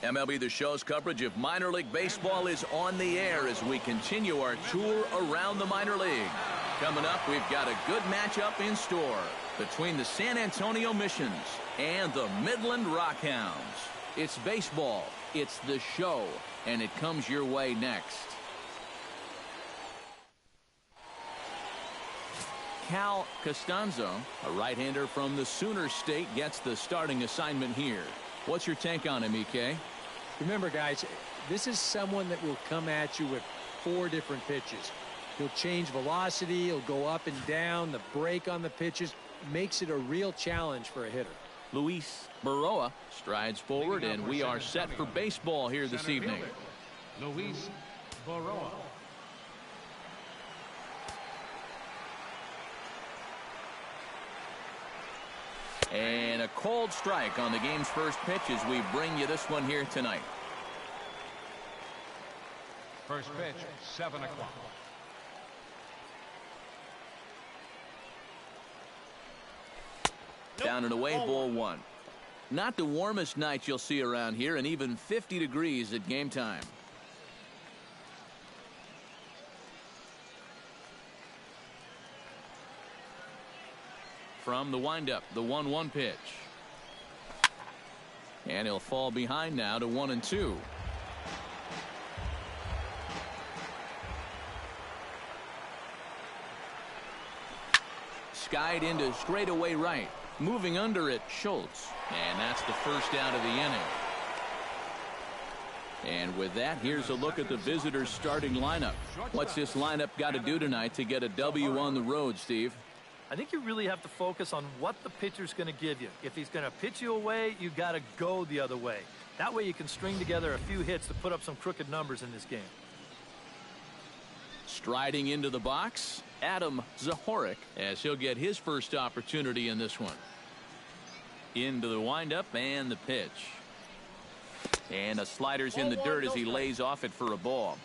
MLB The Show's coverage of minor league baseball is on the air as we continue our tour around the minor league. Coming up, we've got a good matchup in store between the San Antonio Missions and the Midland Rockhounds. It's baseball, it's the show, and it comes your way next. Cal Costanzo, a right-hander from the Sooner State, gets the starting assignment here. What's your take on him, EK? Remember, guys, this is someone that will come at you with 4 different pitches. He'll change velocity, he'll go up and down, the break on the pitches makes it a real challenge for a hitter. Luis Baroa strides forward, and we are set for baseball here this evening. Luis Baroa. And a cold strike on the game's first pitch as we bring you this one here tonight. First pitch, 7 o'clock. Down and away, ball 1. Not the warmest night you'll see around here, and even 50 degrees at game time. From the windup, the 1-1 pitch. And he'll fall behind now to 1-2. Skied into straightaway right. Moving under it, Schultz. And that's the first out of the inning. And with that, here's a look at the visitors' starting lineup. What's this lineup got to do tonight to get a W on the road, Steve? I think you really have to focus on what the pitcher's going to give you. If he's going to pitch you away, you got to go the other way. That way you can string together a few hits to put up some crooked numbers in this game. Striding into the box, Adam Zahorik, as he'll get his first opportunity in this one. Into the windup and the pitch. And a slider's in the dirt as he lays off it for a ball.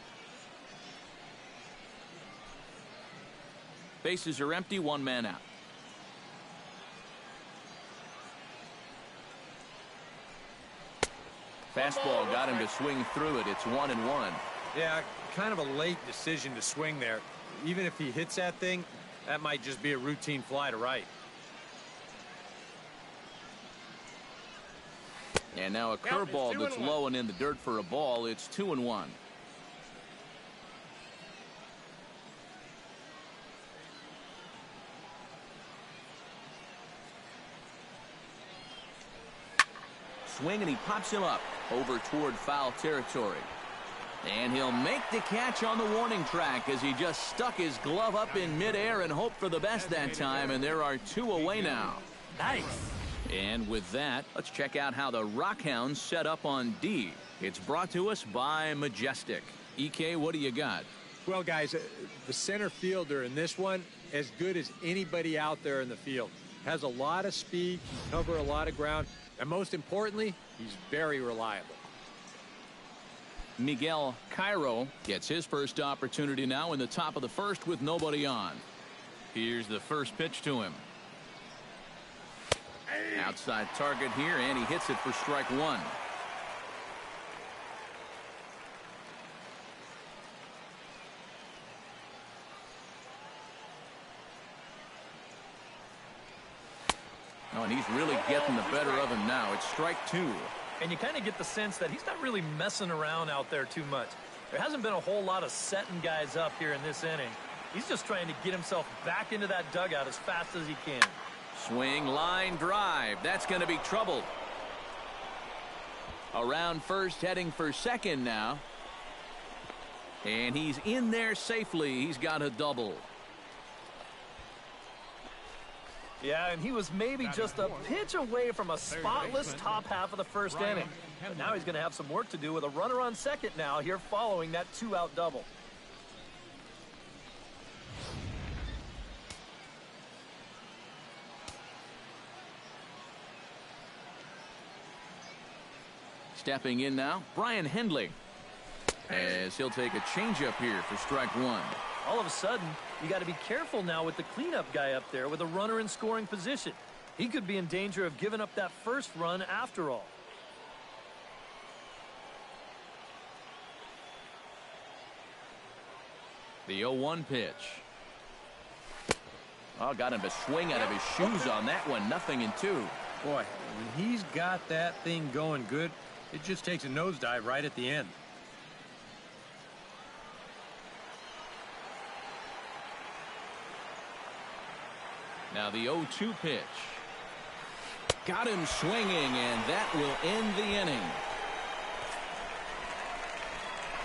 Bases are empty, 1 man out. Fastball got him to swing through it. It's 1-1. Yeah, kind of a late decision to swing there. Even if he hits that thing, that might just be a routine fly to right. And now a curveball that's low and in the dirt for a ball. It's 2-1. Swing, and he pops him up over toward foul territory. And he'll make the catch on the warning track as he just stuck his glove up in midair and hoped for the best that time. And there are 2 away now. Nice. And with that, let's check out how the Rockhounds set up on D. It's brought to us by Majestic. EK, what do you got? Well, guys, the center fielder in this one, as good as anybody out there in the field. Has a lot of speed, can cover a lot of ground, and most importantly, he's very reliable. Miguel Cairo gets his first opportunity now in the top of the first with nobody on. Here's the first pitch to him. Outside target here, and he hits it for strike 1. Oh, and he's really getting the better of him now. It's strike 2. And you kind of get the sense that he's not really messing around out there too much. There hasn't been a whole lot of setting guys up here in this inning. He's just trying to get himself back into that dugout as fast as he can. Swing, line, drive. That's going to be trouble. Around first, heading for second now. And he's in there safely. He's got a double. Yeah, and he was maybe just a pitch away from a spotless top half of the first inning. But now he's going to have some work to do with a runner on second now here following that 2-out double. Stepping in now, Brian Hendley, as he'll take a changeup here for strike 1. All of a sudden, you got to be careful now with the cleanup guy up there with a runner in scoring position. He could be in danger of giving up that first run after all. The 0-1 pitch. Oh, got him to swing out of his shoes on that one. 0-2. Boy, when he's got that thing going good, it just takes a nosedive right at the end. Now the 0-2 pitch. Got him swinging, and that will end the inning.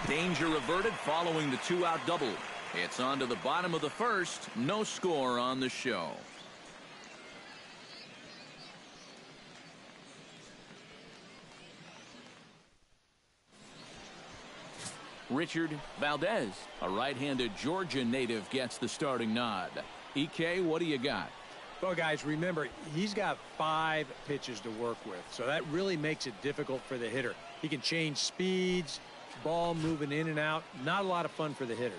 Danger averted following the 2-out double. It's on to the bottom of the first. No score on the show. Richard Valdez, a right-handed Georgia native, gets the starting nod. EK, what do you got? Well, guys, remember, he's got 5 pitches to work with, so that really makes it difficult for the hitter. He can change speeds, ball moving in and out. Not a lot of fun for the hitters.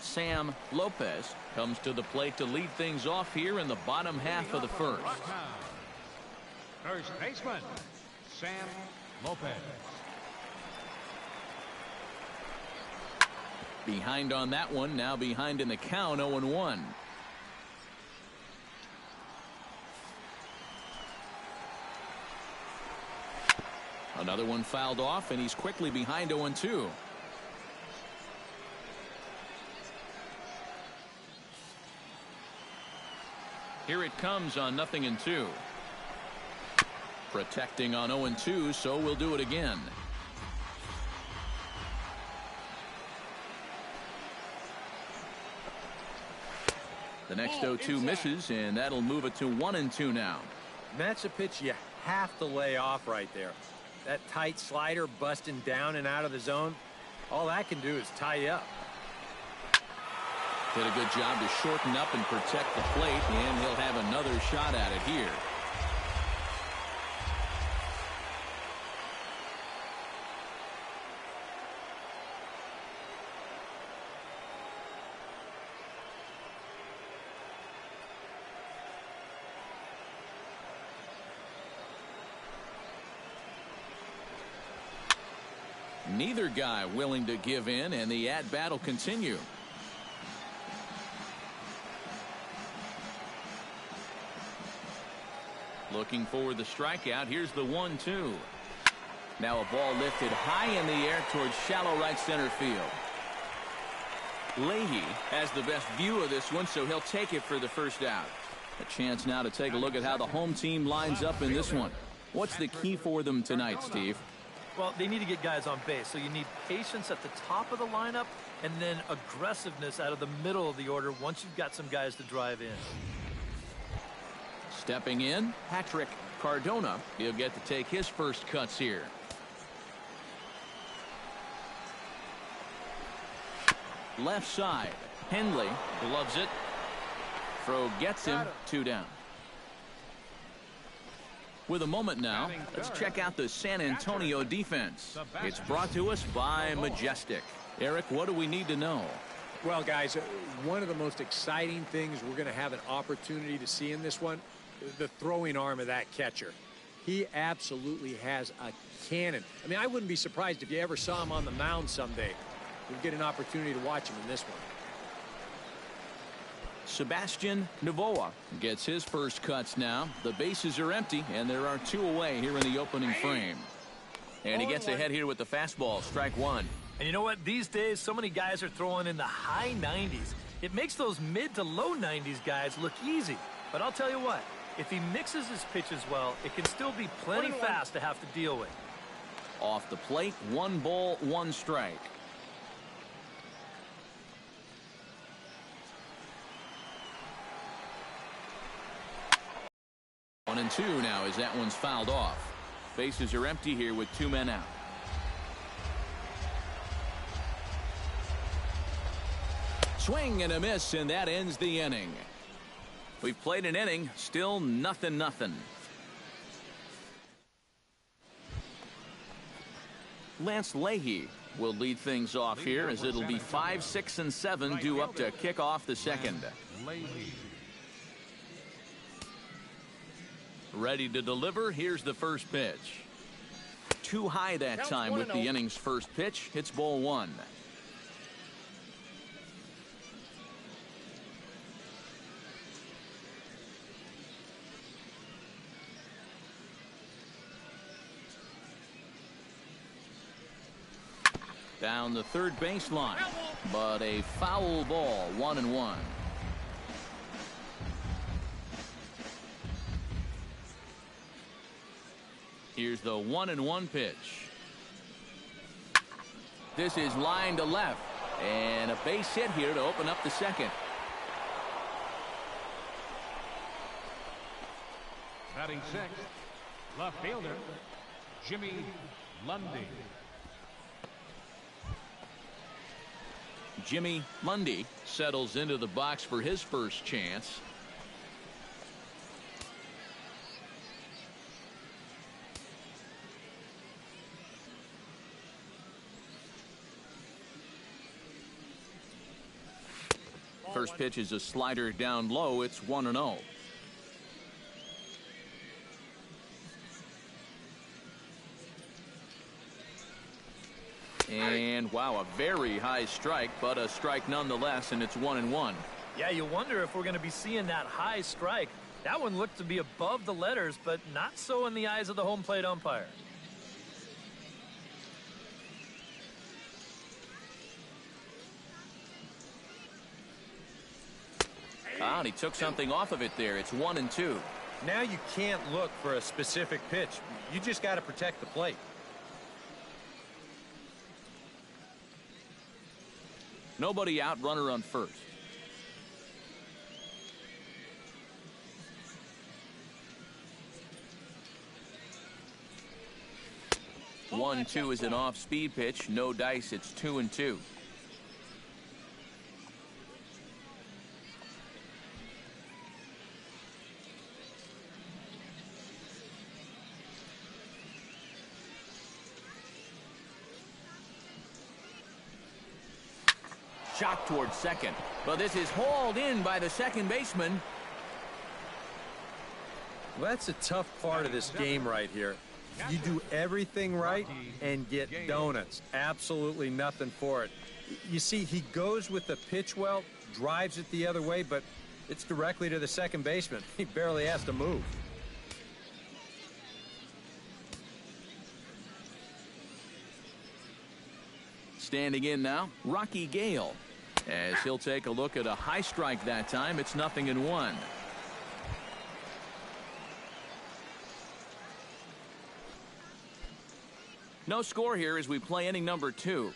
Sam Lopez comes to the plate to lead things off here in the bottom half of the first. First baseman, Sam Lopez. Behind on that one, now behind in the count, 0-1. Another one fouled off, and he's quickly behind 0-2. Here it comes on 0-2. Protecting on 0-2, so we'll do it again. The next 0-2 misses, and that'll move it to 1-2 now. That's a pitch you have to lay off right there. That tight slider busting down and out of the zone, all that can do is tie you up. Did a good job to shorten up and protect the plate, and he'll have another shot at it here. Neither guy willing to give in, and the at-bat will continue. Looking for the strikeout. Here's the 1-2. Now a ball lifted high in the air towards shallow right center field. Leahy has the best view of this one, so he'll take it for the first out. A chance now to take a look at how the home team lines up in this one. What's the key for them tonight, Steve? Well, they need to get guys on base, so you need patience at the top of the lineup and then aggressiveness out of the middle of the order once you've got some guys to drive in. Stepping in, Patrick Cardona. He'll get to take his first cuts here. Left side, Henley gloves it. Throw gets him, 2 down. With a moment now, let's check out the San Antonio defense. It's brought to us by Majestic. Eric, what do we need to know? Well, guys, one of the most exciting things we're going to have an opportunity to see in this one, the throwing arm of that catcher. He absolutely has a cannon. I mean, I wouldn't be surprised if you ever saw him on the mound someday. We'll get an opportunity to watch him in this one. Sebastian Novoa gets his first cuts now. The bases are empty, and there are 2 away here in the opening frame. And he gets ahead here with the fastball, strike 1. And you know what? These days, so many guys are throwing in the high 90s. It makes those mid to low 90s guys look easy. But I'll tell you what, if he mixes his pitches well, it can still be plenty fast to have to deal with. Off the plate, 1 ball, 1 strike. One and 2 now as that one's fouled off. Bases are empty here with 2 men out. Swing and a miss, and that ends the inning. We've played an inning, still 0-0. Lance Leahy will lead things off here as it'll be 5, 6, and 7 due up to kick off the second. Ready to deliver. Here's the first pitch. Too high that time with the inning's first pitch. It's ball 1. Down the third baseline, but a foul ball, 1-1. Here's the 1-1 pitch. This is line to left, and a base hit here to open up the second. Batting sixth, left fielder, Jimmy Lundy. Jimmy Lundy settles into the box for his first chance. First pitch is a slider down low. It's 1-0. And wow, a very high strike, but a strike nonetheless, and it's 1-1. Yeah, you wonder if we're going to be seeing that high strike. That one looked to be above the letters, but not so in the eyes of the home plate umpire. Ah, and he took something off of it there. It's 1-2. Now you can't look for a specific pitch. You just got to protect the plate. Nobody out, runner on first. One, two is an off-speed pitch. No dice. It's 2-2. Shot towards second, but this is hauled in by the second baseman. Well, that's a tough part of this game right here. You do everything right and get donuts. Absolutely nothing for it. You see, he goes with the pitch well, drives it the other way, but it's directly to the second baseman. He barely has to move. Standing in now, Rocky Gale. As he'll take a look at a high strike that time, it's 0-1. No score here as we play inning number 2.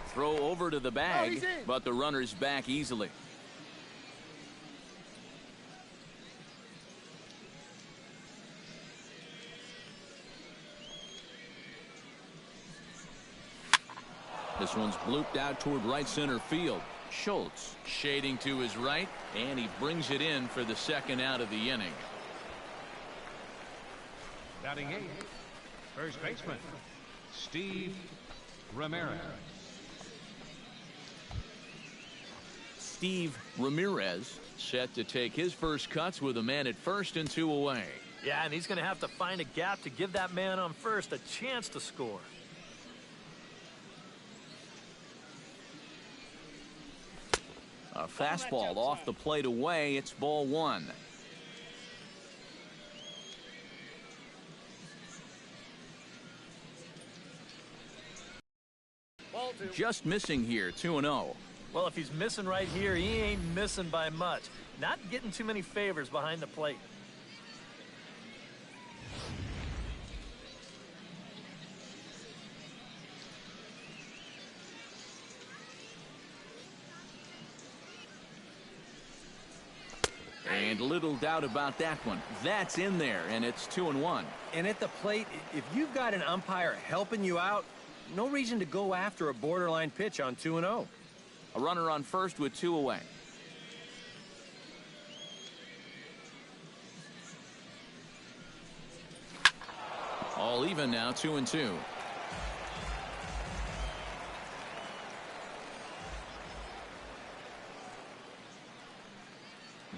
Throw over to the bag, but the runner's back easily. This one's blooped out toward right center field. Schultz shading to his right, and he brings it in for the second out of the inning. Batting eighth, first baseman, Steve Ramirez. Steve Ramirez set to take his first cuts with a man at first and 2 away. Yeah, and he's going to have to find a gap to give that man on first a chance to score. A fastball off the plate away. It's ball 1. Just missing here, 2-0. Well, if he's missing right here, he ain't missing by much. Not getting too many favors behind the plate. And little doubt about that one. That's in there, and it's 2-1. And at the plate, if you've got an umpire helping you out, no reason to go after a borderline pitch on 2-0. A runner on first with 2 away. All even now, 2-2.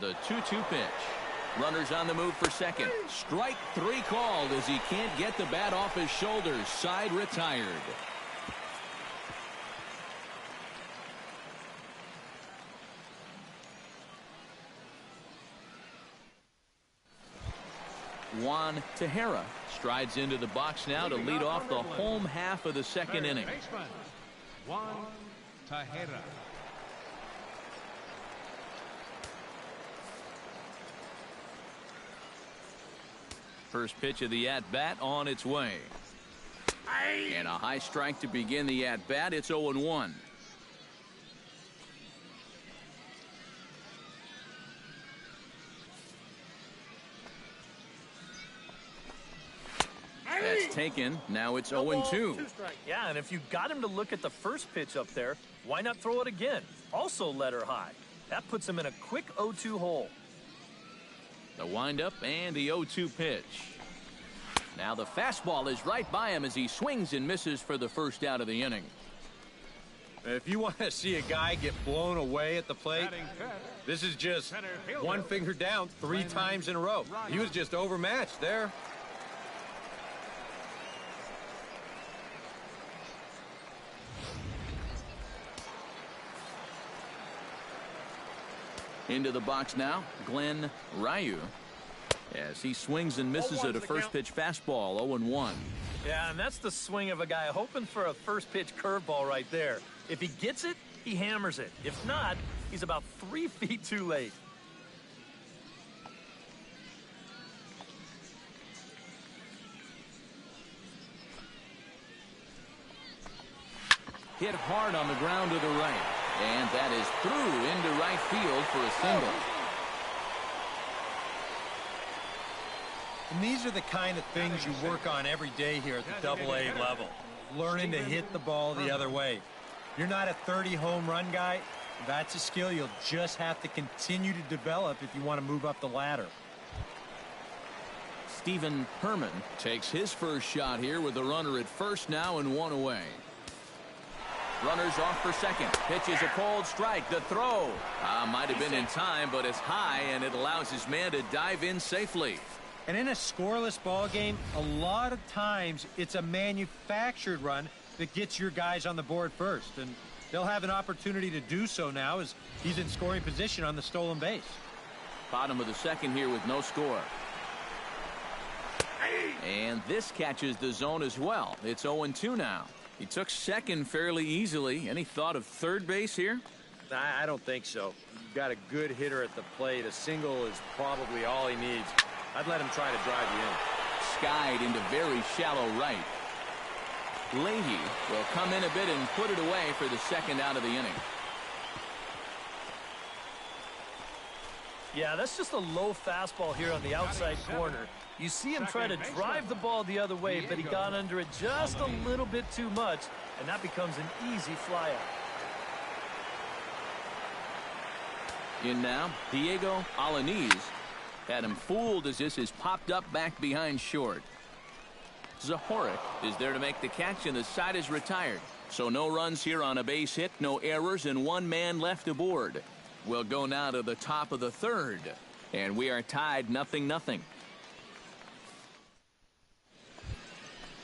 The 2-2 pitch. Runners on the move for second. Strike 3 called as he can't get the bat off his shoulders. Side retired. Juan Tejera strides into the box now to lead off the home half of the second inning. Baseman, Juan Tejera. First pitch of the at-bat on its way. And a high strike to begin the at-bat. It's 0-1. That's taken. Now it's 0-2. Yeah, and if you got him to look at the first pitch up there, why not throw it again? Also let her high. That puts him in a quick 0-2 hole. The windup and the 0-2 pitch. Now the fastball is right by him as he swings and misses for the first out of the inning. If you want to see a guy get blown away at the plate, this is just one finger down 3 times in a row. He was just overmatched there. Into the box now, Glenn Ryu. As he swings and misses at a first pitch fastball, 0-1. Yeah, and that's the swing of a guy hoping for a first pitch curveball right there. If he gets it, he hammers it. If not, he's about 3 feet too late. Hit hard on the ground to the right. And that is through into right field for a single. And these are the kind of things you work on every day here at the Double-A level. Learning to hit the ball the other way. You're not a 30 home run guy. That's a skill you'll just have to continue to develop if you want to move up the ladder. Stephen Herman takes his first shot here with a runner at first now and 1 away. Runners off for second. Pitch is a cold strike. The throw might have been in time, but it's high, and it allows his man to dive in safely. And in a scoreless ball game, a lot of times it's a manufactured run that gets your guys on the board first. And they'll have an opportunity to do so now as he's in scoring position on the stolen base. Bottom of the second here with no score. And this catches the zone as well. It's 0-2 now. He took second fairly easily. Any thought of third base here? I don't think so. You've got a good hitter at the plate. A single is probably all he needs. I'd let him try to drive you in. Skied into very shallow right. Leahy will come in a bit and put it away for the second out of the inning. Yeah, that's just a low fastball here on the outside corner. You see him try to drive the ball the other way, but he got under it just a little bit too much, and that becomes an easy flyout. In now, Diego Alanis. Had him fooled as this is popped up back behind short. Zahorik is there to make the catch, and the side is retired. So no runs here on a base hit, no errors, and 1 man left aboard. We'll go now to the top of the third, and we are tied 0-0.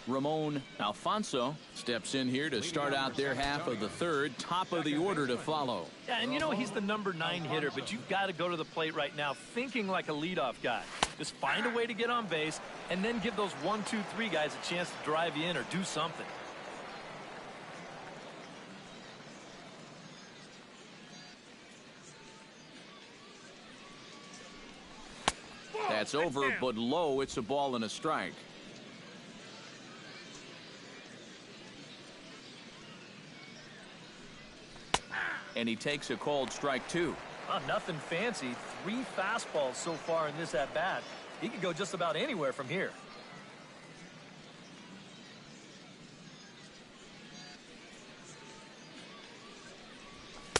Ramon Alfonso steps in here to start out their half of the third. Top of the order to follow. Yeah, and you know he's the number 9 hitter, but you've got to go to the plate right now thinking like a leadoff guy. Just find a way to get on base and then give those 1, 2, 3 guys a chance to drive you in or do something. That's over, but low. It's a ball and a strike. And he takes a called strike 2. Nothing fancy. 3 fastballs so far in this at-bat. He could go just about anywhere from here.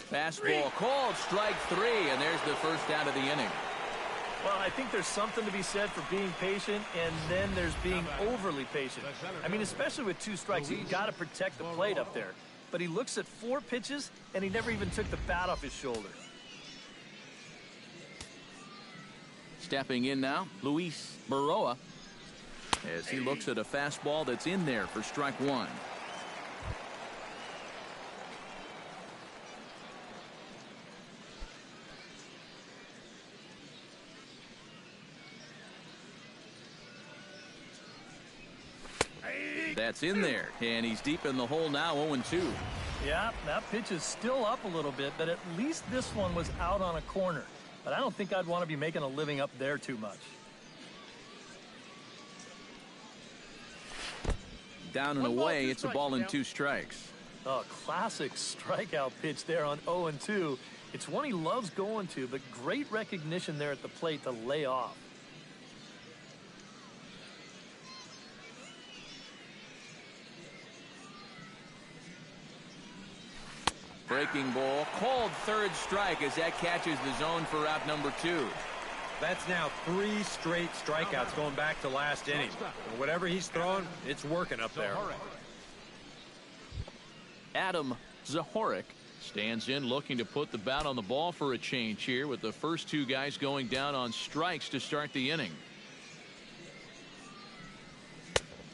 Fastball called strike 3, and there's the first out of the inning. Well, I think there's something to be said for being patient, and then there's being overly patient. I mean, especially with 2 strikes, you've got to protect the plate up there. But he looks at 4 pitches, and he never even took the bat off his shoulder. Stepping in now, Luis Baroa, as he looks at a fastball that's in there for strike 1. That's in there, and he's deep in the hole now, 0-2. Yeah, that pitch is still up a little bit, but at least this one was out on a corner. But I don't think I'd want to be making a living up there too much. Down and away, it's a ball and 2 strikes. Oh, classic strikeout pitch there on 0-2. It's one he loves going to, but great recognition there at the plate to lay off. Breaking ball, called third strike as that catches the zone for out number 2. That's now 3 straight strikeouts going back to last inning. And whatever he's throwing, it's working up there. Adam Zahorik stands in looking to put the bat on the ball for a change here with the first 2 guys going down on strikes to start the inning.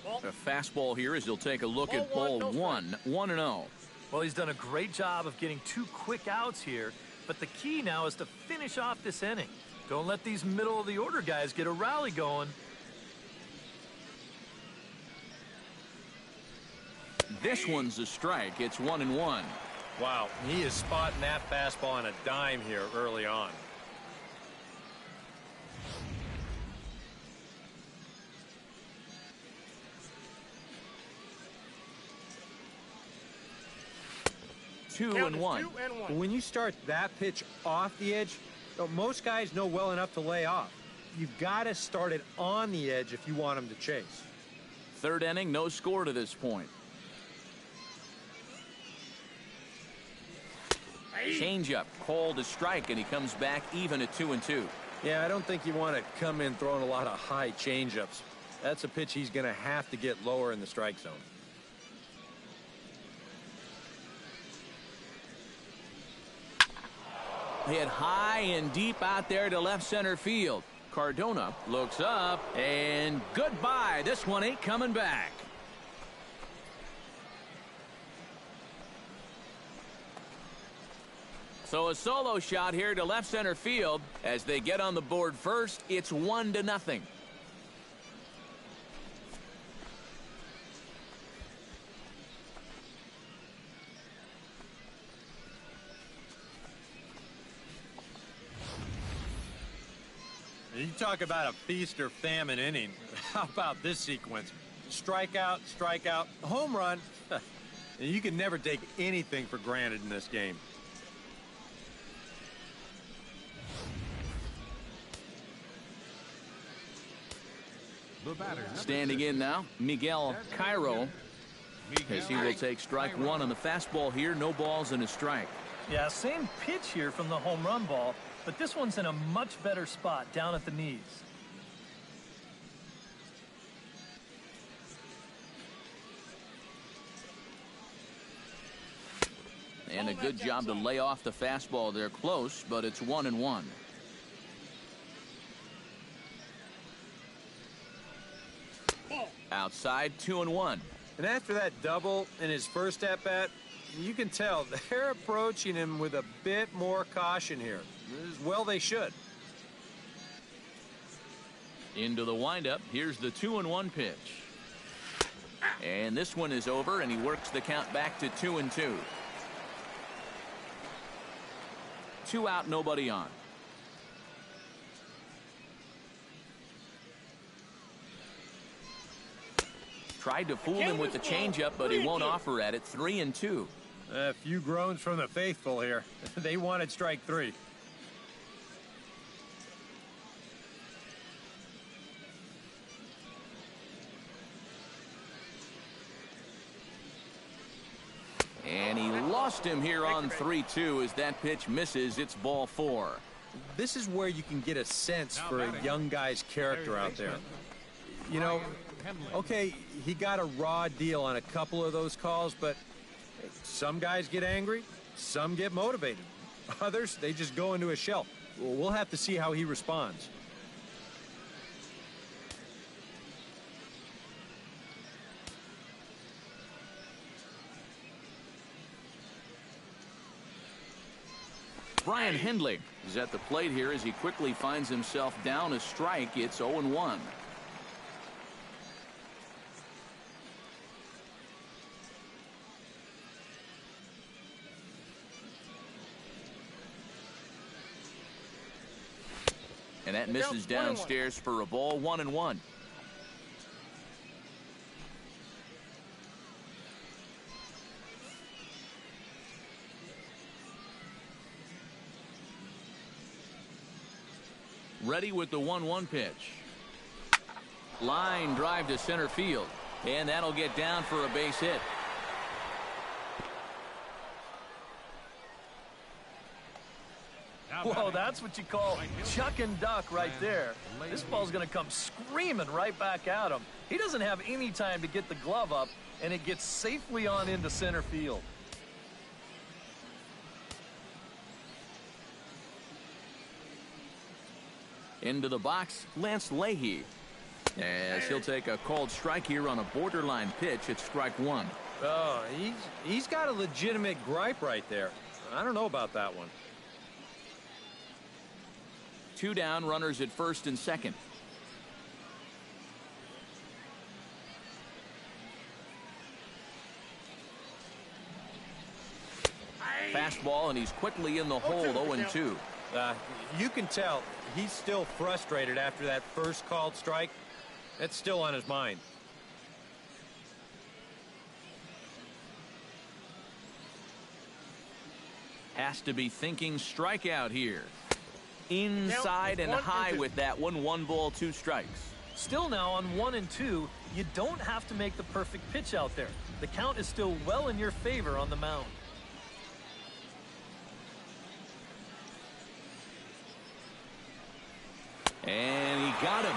A fastball here as he'll take a look at ball 1, 1-0. Well, he's done a great job of getting 2 quick outs here, but the key now is to finish off this inning. Don't let these middle-of-the-order guys get a rally going. This one's a strike. It's 1-1. Wow, he is spotting that fastball on a dime here early on. Two and one. When you start that pitch off the edge, most guys know well enough to lay off. You've got to start it on the edge if you want him to chase. Third inning, no score to this point. Changeup called a strike, and he comes back even at 2-2. Yeah, I don't think you want to come in throwing a lot of high changeups. That's a pitch he's going to have to get lower in the strike zone. Hit high and deep out there to left center field. Cardona looks up, and goodbye. This one ain't coming back. So a solo shot here to left center field. As they get on the board first, it's 1-0. You talk about a feast or famine inning. How about this sequence? Strikeout, strikeout, home run. You can never take anything for granted in this game. Standing in now, Miguel Cairo, as he will take strike 1 on the fastball here. No balls and a strike. Yeah, same pitch here from the home run ball, but this one's in a much better spot down at the knees. And a good job to lay off the fastball there. Close, but it's 1-1. Outside, 2-1. And after that double in his first at-bat, you can tell they're approaching him with a bit more caution here. As well they should. Into the windup. Here's the 2-1 pitch. And this one is over, and he works the count back to 2-2. 2 out, nobody on. Tried to fool him with the changeup, but he won't offer at it. 3-2. A few groans from the faithful here. They wanted strike 3. And he lost him here on 3-2 as that pitch misses. It's ball 4. This is where you can get a sense for a young guy's character out there. You know, okay, he got a raw deal on a couple of those calls, but some guys get angry, some get motivated. Others, they just go into a shell. We'll have to see how he responds. Brian Hindley is at the plate here as he quickly finds himself down a strike. It's 0-1. And that misses downstairs for a ball, 1-1. Ready with the 1-1 pitch. Line drive to center field. And that'll get down for a base hit. Whoa, that's what you call chuck and duck right there. This ball's going to come screaming right back at him. He doesn't have any time to get the glove up, and it gets safely on into center field. Into the box, Lance Leahy. As he'll take a called strike here on a borderline pitch at strike one. Oh, he's got a legitimate gripe right there. I don't know about that one. 2 down, runners at first and second. Fastball, and he's quickly in the hole, 0-2. You can tell he's still frustrated after that first called strike. That's still on his mind. Has to be thinking strikeout here. Inside and high with that one. 1 ball, 2 strikes. Still now on 1-2, you don't have to make the perfect pitch out there. The count is still well in your favor on the mound. And he got him.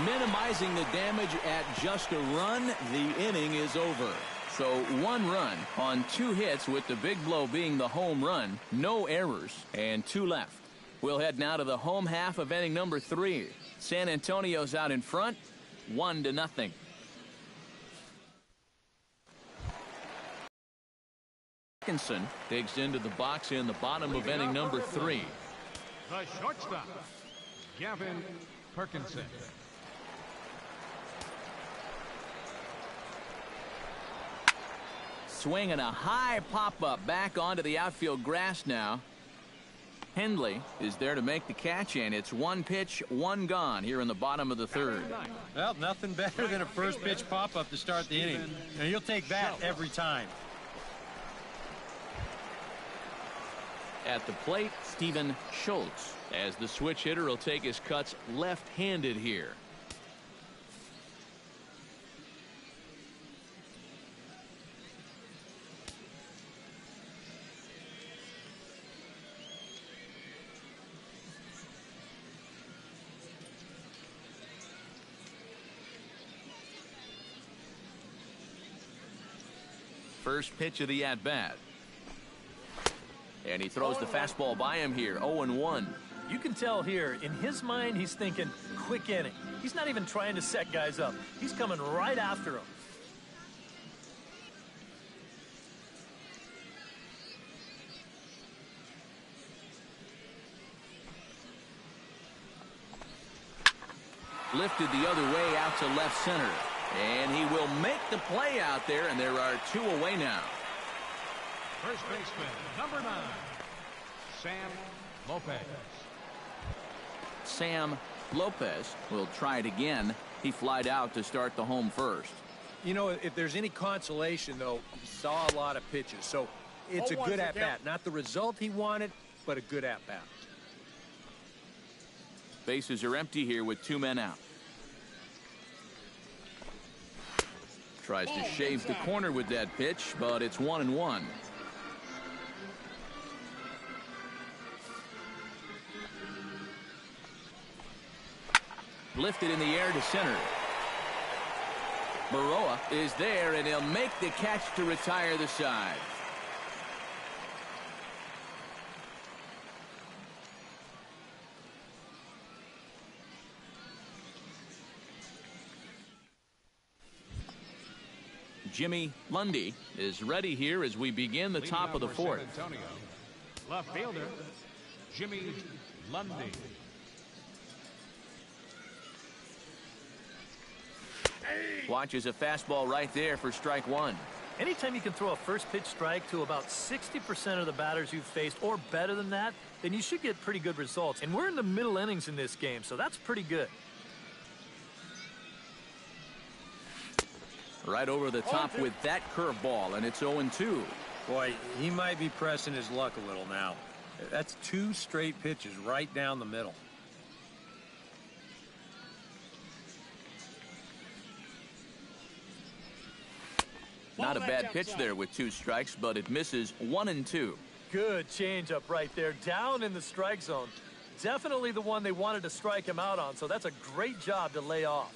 Minimizing the damage at just a run. The inning is over. So 1 run on 2 hits, with the big blow being the home run. No errors and 2 left. We'll head now to the home half of inning number 3. San Antonio's out in front, 1-0. Atkinson digs into the box in the bottom of inning number 3. The shortstop, Gavin Perkinson. Swinging a high pop-up back onto the outfield grass now. Hendley is there to make the catch, and it's 1 pitch, 1 gone here in the bottom of the 3rd. Well, nothing better than a first pitch pop-up to start the inning. And you'll take that every time. At the plate, Steven Schultz, as the switch hitter will take his cuts left-handed here. First pitch of the at-bat. And he throws the fastball by him here, 0-1. You can tell here, in his mind, he's thinking quick inning. He's not even trying to set guys up. He's coming right after them. Lifted the other way out to left center. And he will make the play out there, and there are 2 away now. First baseman, number 9, Sam Lopez. Sam Lopez will try it again. He flied out to start the home first. You know, if there's any consolation, though, he saw a lot of pitches. So it's a good at-bat. Not the result he wanted, but a good at-bat. Bases are empty here with 2 men out. Tries to shave the corner with that pitch, but it's 1-1. Lifted in the air to center. Baroa is there, and he'll make the catch to retire the side. Jimmy Lundy is ready here as we begin the top of the 4th. San Antonio, left fielder, Jimmy Lundy. Watches a fastball right there for strike 1. Anytime you can throw a first pitch strike to about 60% of the batters you've faced or better than that, then you should get pretty good results. And we're in the middle innings in this game, so that's pretty good. Right over the top with that curveball, and it's 0-2. Boy, he might be pressing his luck a little now. That's 2 straight pitches right down the middle. Not a bad pitch there with 2 strikes, but it misses 1-2. Good changeup right there, down in the strike zone. Definitely the one they wanted to strike him out on, so that's a great job to lay off.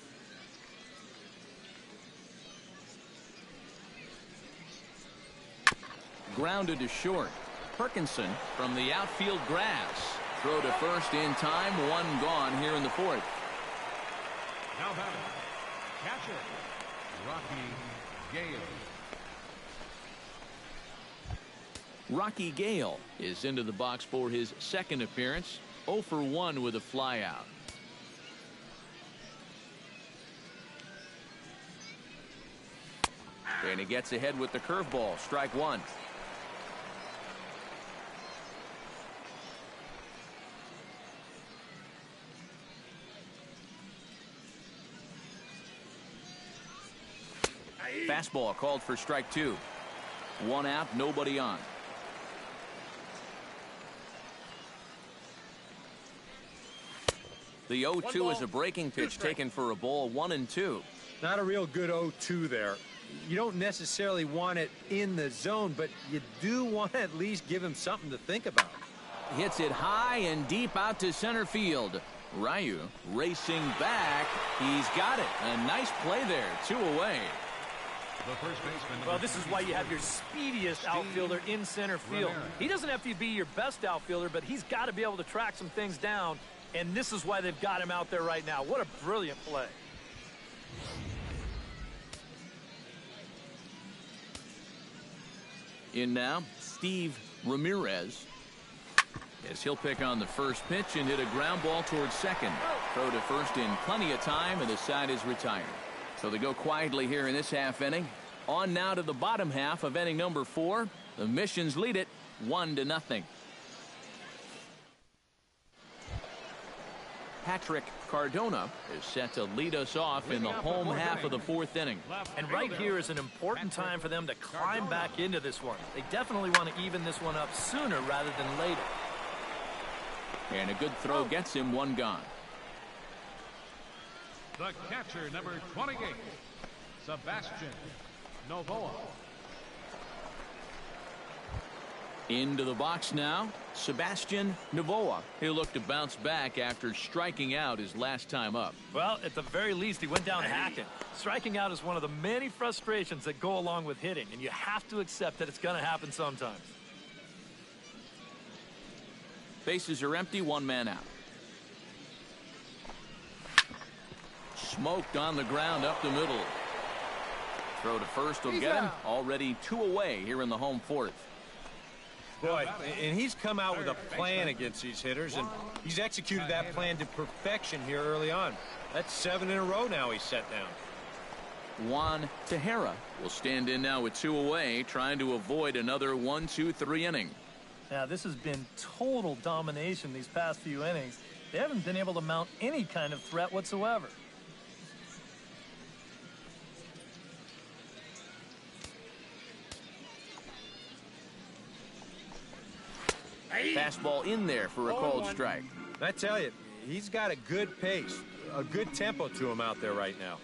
Grounded to short. Perkinson from the outfield grass. Throw to first in time, 1 gone here in the 4th. Now batting, catcher, Rocky Gale. Rocky Gale is into the box for his 2nd appearance. 0 for 1 with a flyout. And he gets ahead with the curveball. Strike 1. Fastball called for strike 2. 1 out, nobody on. The 0-2 is a breaking pitch taken for a ball. 1-2. Not a real good 0-2 there. You don't necessarily want it in the zone, but you do want to at least give him something to think about. Hits it high and deep out to center field. Ryu racing back. He's got it. A nice play there. 2 away. The first baseman. Well, this is why you have your speediest outfielder in center field. He doesn't have to be your best outfielder, but he's got to be able to track some things down, and this is why they've got him out there right now. What a brilliant play. In now, Steve Ramirez, as he'll pick on the first pitch and hit a ground ball towards second. Throw to first in plenty of time, and the side is retired. So they go quietly here in this half inning. On now to the bottom half of inning number 4. The Missions lead it 1-0. Patrick Cardona is set to lead us off in the home half of the 4th inning. And right here is an important time for them to climb back into this one. They definitely want to even this one up sooner rather than later. And a good throw gets him 1 gone. The catcher, number 28, Sebastian Novoa. Into the box now, Sebastian Novoa. He'll look to bounce back after striking out his last time up. Well, at the very least, he went down hacking. Striking out is one of the many frustrations that go along with hitting, and you have to accept that it's going to happen sometimes. Bases are empty, 1 man out. Smoked on the ground up the middle. Throw to first will get him. Already 2 away here in the home 4th. Boy, and he's come out with a plan against these hitters, and he's executed that plan to perfection here early on. That's 7 in a row now he's set down. Juan Tejera will stand in now with 2 away, trying to avoid another 1-2-3 inning. Now, this has been total domination these past few innings. They haven't been able to mount any kind of threat whatsoever. Fastball in there for a called strike. I tell you, he's got a good pace, a good tempo to him out there right now.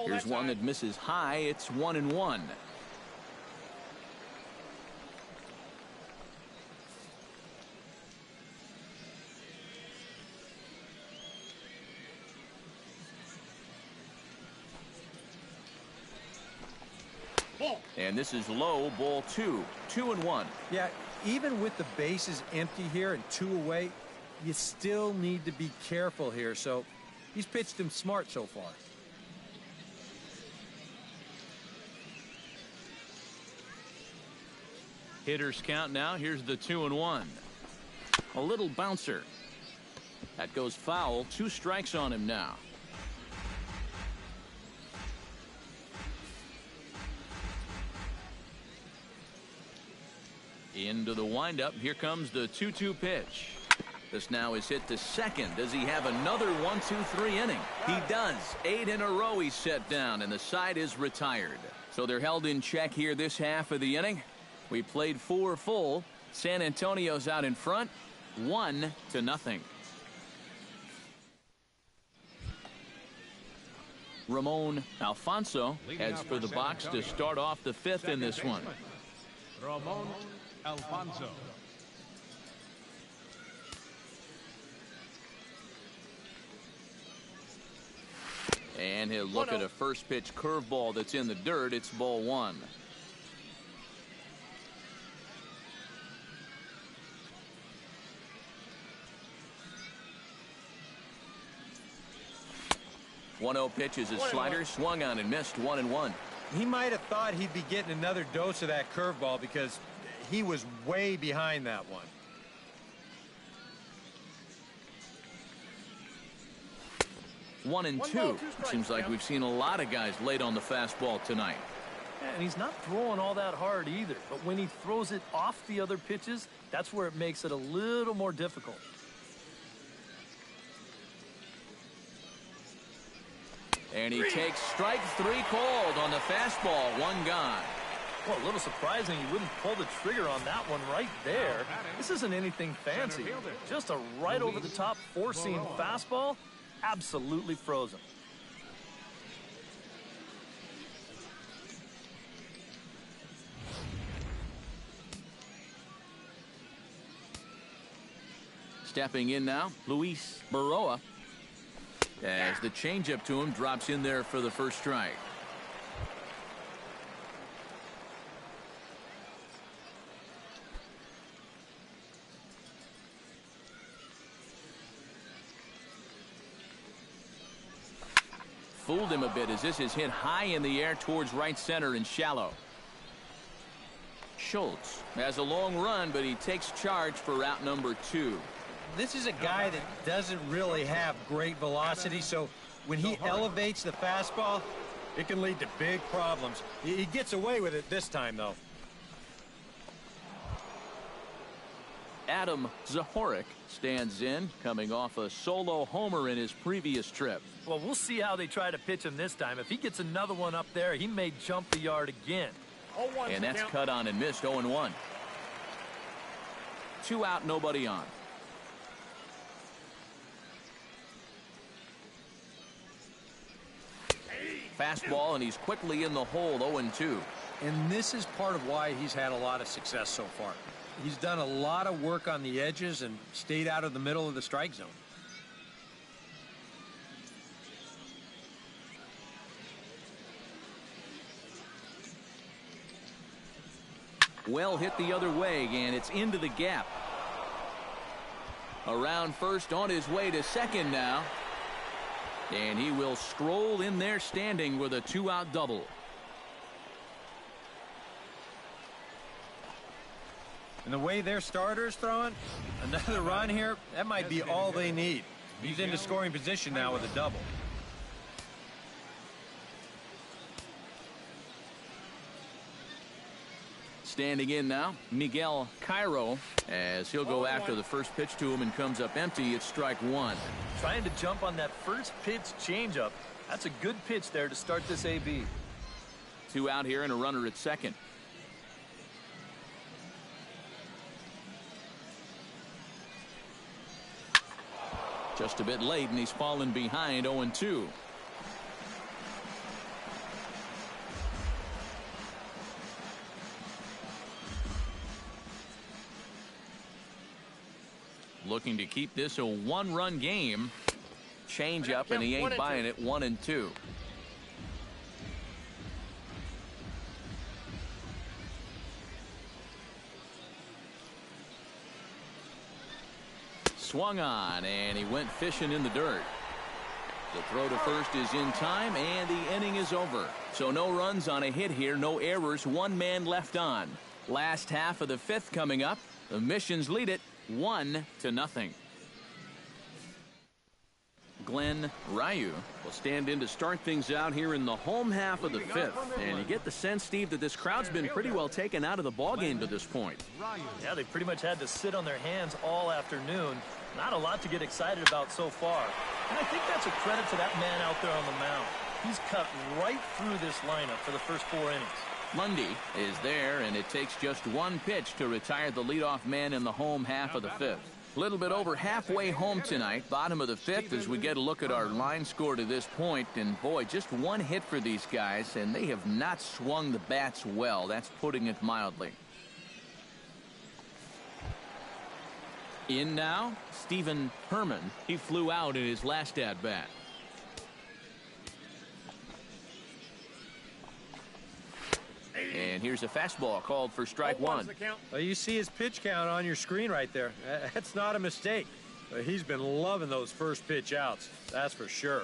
Here's one that misses high. It's 1-1. And this is low, ball 2. 2-1. Yeah, even with the bases empty here and 2 away, you still need to be careful here. So he's pitched him smart so far. Hitters count now. Here's the 2-1. A little bouncer. That goes foul. 2 strikes on him now. Into the windup. Here comes the 2-2 pitch. This now is hit to second. Does he have another 1-2-3 inning? He does. 8 in a row he's set down, and the side is retired. So they're held in check here this half of the inning. We played 4 full. San Antonio's out in front, 1-0. Ramon Alfonso heads for the box to start off the 5th in this one. Ramon Alfonso. And he'll look at a first pitch curveball that's in the dirt. It's ball 1. Pitch is his slider, swung on and missed. 1-1. He might have thought he'd be getting another dose of that curveball because he was way behind that one. 1-2. Seems like we've seen a lot of guys late on the fastball tonight. Yeah, and he's not throwing all that hard either. But when he throws it off the other pitches, that's where it makes it a little more difficult. And he takes strike 3 called on the fastball. 1 gone. Well, a little surprising he wouldn't pull the trigger on that one right there. This isn't anything fancy. Just a right over the top 4-seam fastball. Absolutely frozen. Stepping in now, Luis Baroa. As the changeup to him drops in there for the first strike. Fooled him a bit as this is hit high in the air towards right center and shallow. Schultz has a long run, but he takes charge for route number 2. This is a guy that doesn't really have great velocity, so when he elevates the fastball, it can lead to big problems. He gets away with it this time, though. Adam Zahorik stands in, coming off a solo homer in his previous trip. Well, we'll see how they try to pitch him this time. If he gets another one up there, he may jump the yard again. And that's cut on and missed. 0-1. 2 out, nobody on. Fastball, and he's quickly in the hole. 0-2. And this is part of why he's had a lot of success so far. He's done a lot of work on the edges and stayed out of the middle of the strike zone. Well hit the other way, and it's into the gap. Around first, on his way to second now. And he will stroll in there standing with a 2-out double. And the way their starter's throwing, another run here, that might be all they need. He's into scoring position now with a double. Standing in now, Miguel Cairo, as he'll go after the first pitch to him and comes up empty. It's strike 1. Trying to jump on that first pitch changeup. That's a good pitch there to start this AB. 2 out here and a runner at second. Just a bit late, and he's fallen behind. 0-2. Looking to keep this a 1-run game. Change up, and he ain't buying it. 1-2. Swung on, and he went fishing in the dirt. The throw to first is in time, and the inning is over. So no runs on a hit here, no errors, 1 man left on. Last half of the fifth coming up. The Missions lead it 1-0. Glenn Ryu will stand in to start things out here in the home half of the fifth. And you get the sense, Steve, that this crowd's been pretty well taken out of the ballgame to this point. Yeah, they pretty much had to sit on their hands all afternoon. Not a lot to get excited about so far. And I think that's a credit to that man out there on the mound. He's cut right through this lineup for the first 4 innings. Lundy is there, and it takes just one pitch to retire the leadoff man in the home half of the fifth. A little bit over halfway home tonight, bottom of the fifth, as we get a look at our line score to this point. And boy, just one hit for these guys, and they have not swung the bats well. That's putting it mildly. In now, Stephen Herman. He flew out in his last at-bat. And here's a fastball called for strike one. Well, you see his pitch count on your screen right there. That's not a mistake. He's been loving those first pitch outs. That's for sure.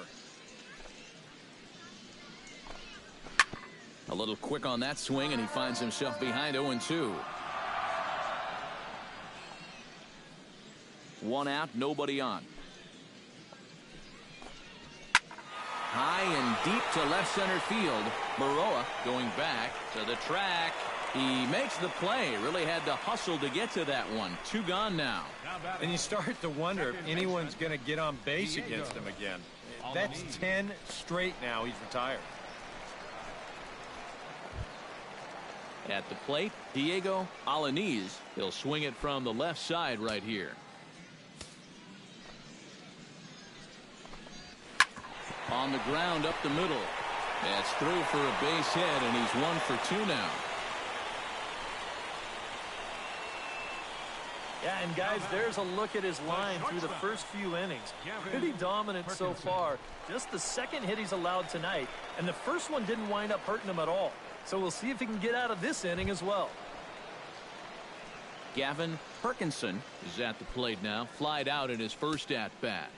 A little quick on that swing, and he finds himself behind 0-2. One out, nobody on. High and deep to left center field. Baroa going back to the track. He makes the play. Really had to hustle to get to that one. 2 gone now. And you start to wonder if anyone's going to get on base against him again. That's 10 straight now. He's retired. At the plate, Diego Alanis. He'll swing it from the left side right here. On the ground up the middle. That's through for a base hit, and he's 1 for 2 now. Yeah, and guys, there's a look at his line through the first few innings. Pretty dominant so far. Just the second hit he's allowed tonight, and the first one didn't wind up hurting him at all. So we'll see if he can get out of this inning as well. Gavin Perkinson is at the plate now. Flied out in his first at-bat.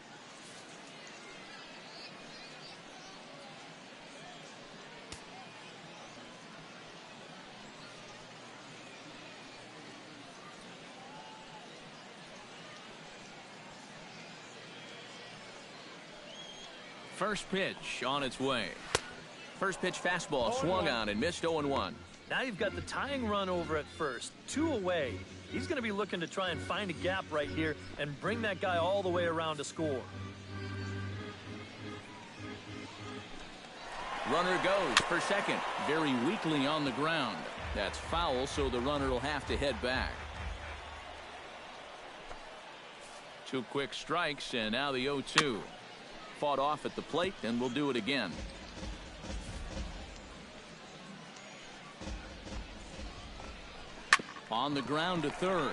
First pitch on its way. First pitch fastball swung on and missed 0-1. Now you've got the tying run over at first. 2 away. He's going to be looking to try and find a gap right here and bring that guy all the way around to score. Runner goes for second. Very weakly on the ground. That's foul, so the runner will have to head back. 2 quick strikes, and now the 0-2. Fought off at the plate, and we'll do it again. On the ground to third.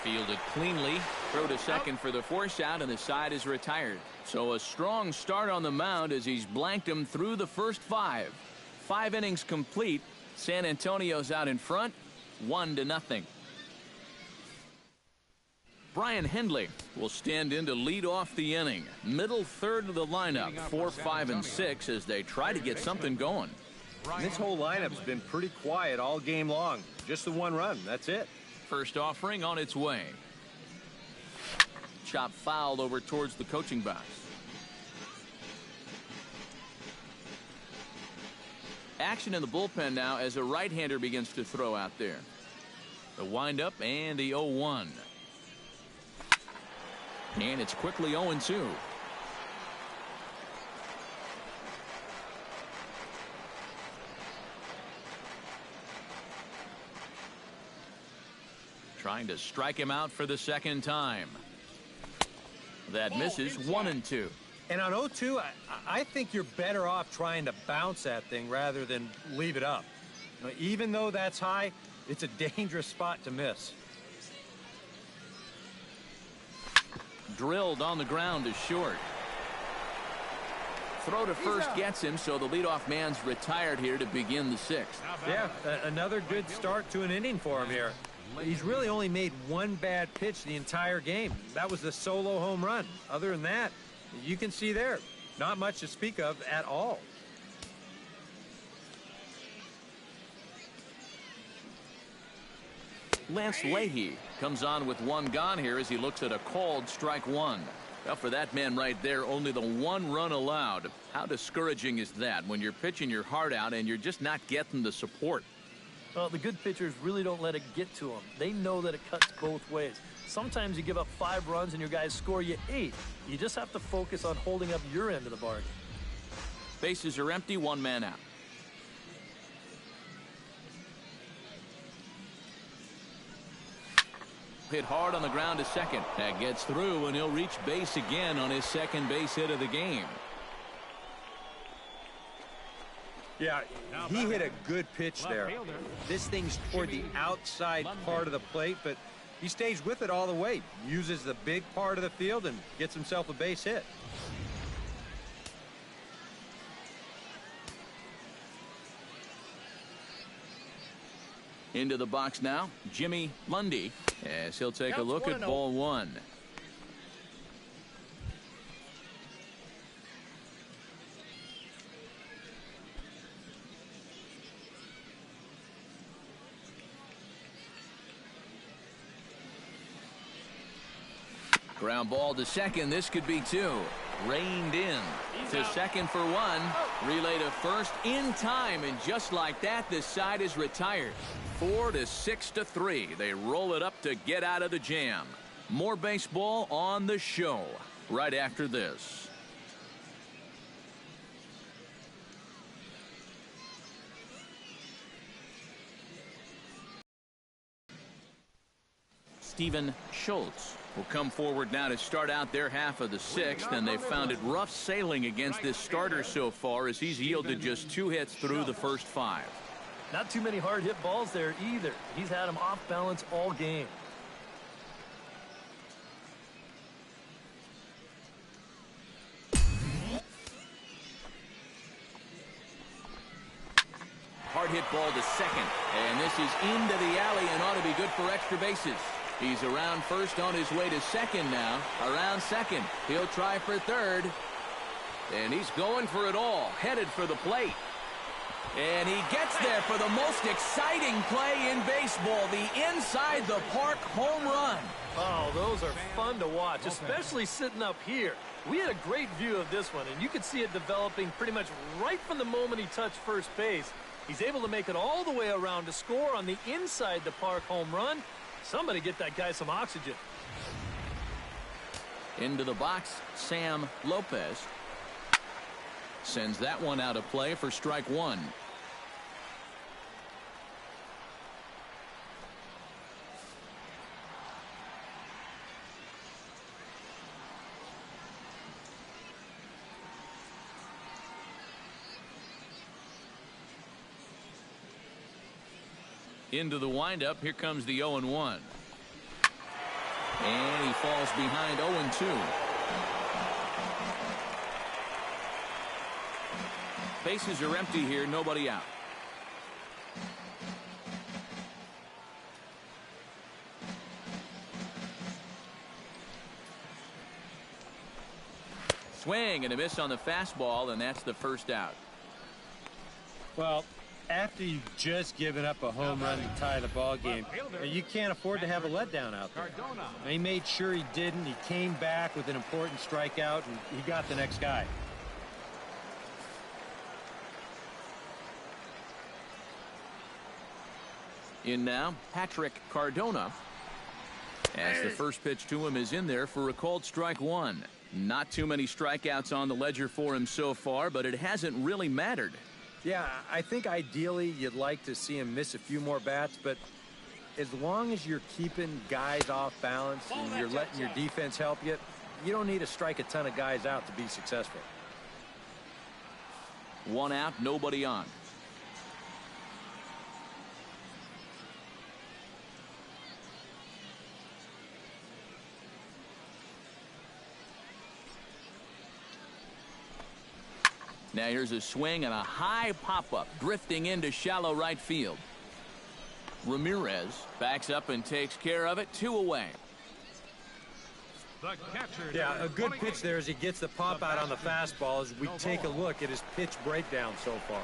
Fielded cleanly. Throw to second for the force out, and the side is retired. So a strong start on the mound as he's blanked him through the first 5. 5 innings complete. San Antonio's out in front, 1-0. Brian Hendley will stand in to lead off the inning. Middle third of the lineup, 4, 5, and 6 as they try to get something going. This whole lineup's been pretty quiet all game long. Just the 1 run. That's it. First offering on its way. Chop fouled over towards the coaching box. Action in the bullpen now as a right-hander begins to throw out there. The windup and the 0-1. And it's quickly 0-2. Trying to strike him out for the second time. That misses. 1-2. And on 0-2, I think you're better off trying to bounce that thing rather than leave it up. You know, even though that's high, it's a dangerous spot to miss. Drilled on the ground is short. Throw to first gets him, so the leadoff man's retired here to begin the 6th. Yeah, another good start to an inning for him here. He's really only made 1 bad pitch the entire game. That was the solo home run. Other than that, you can see there, not much to speak of at all. Lance Leahy comes on with one gone here as he looks at a called strike one. Well, for that man right there, only the one run allowed. How discouraging is that when you're pitching your heart out and you're just not getting the support? Well, the good pitchers really don't let it get to them. They know that it cuts both ways. Sometimes you give up 5 runs and your guys score you 8. You just have to focus on holding up your end of the bargain. Bases are empty, one man out. Hit hard on the ground to second. That gets through, and he'll reach base again on his second base hit of the game. Yeah, he hit a good pitch there. This thing's toward the outside part of the plate, but he stays with it all the way. Uses the big part of the field and gets himself a base hit. Into the box now, Jimmy Lundy, as he'll take a look at ball one. Ground ball to second. This could be 2. Reined in to second for 1. Relay to first in time, and just like that, this side is retired. 4-6-3. They roll it up to get out of the jam. More baseball on the show right after this. Steven Schultz will come forward now to start out their half of the 6th, and they've found it rough sailing against this starter so far as he's yielded just 2 hits through the first 5. Not too many hard hit balls there either. He's had them off balance all game. Hard hit ball to second, and this is into the alley and ought to be good for extra bases. He's around first, on his way to second now. Around second. He'll try for third. And he's going for it all. Headed for the plate. And he gets there for the most exciting play in baseball. The inside the park home run. Oh, those are fun to watch, especially sitting up here. We had a great view of this one, and you could see it developing pretty much right from the moment he touched first base. He's able to make it all the way around to score on the inside the park home run. Somebody get that guy some oxygen. Into the box, Sam Lopez sends that one out of play for strike 1. Into the windup. Here comes the 0-1. And he falls behind 0-2. Bases are empty here. Nobody out. Swing and a miss on the fastball, and that's the first out. Well, after you've just given up a home run to tie the ball game, you can't afford to have a letdown out there. He made sure he didn't. He came back with an important strikeout, and he got the next guy. In now, Patrick Cardona. As the first pitch to him is in there for a called strike 1. Not too many strikeouts on the ledger for him so far, but it hasn't really mattered. Yeah, I think ideally you'd like to see him miss a few more bats, but as long as you're keeping guys off balance and you're letting your defense help you, you don't need to strike a ton of guys out to be successful. 1 out, nobody on. Now here's a swing and a high pop-up drifting into shallow right field. Ramirez backs up and takes care of it. 2 away. Yeah, a good pitch there as he gets the pop out on the fastball as we take a look at his pitch breakdown so far.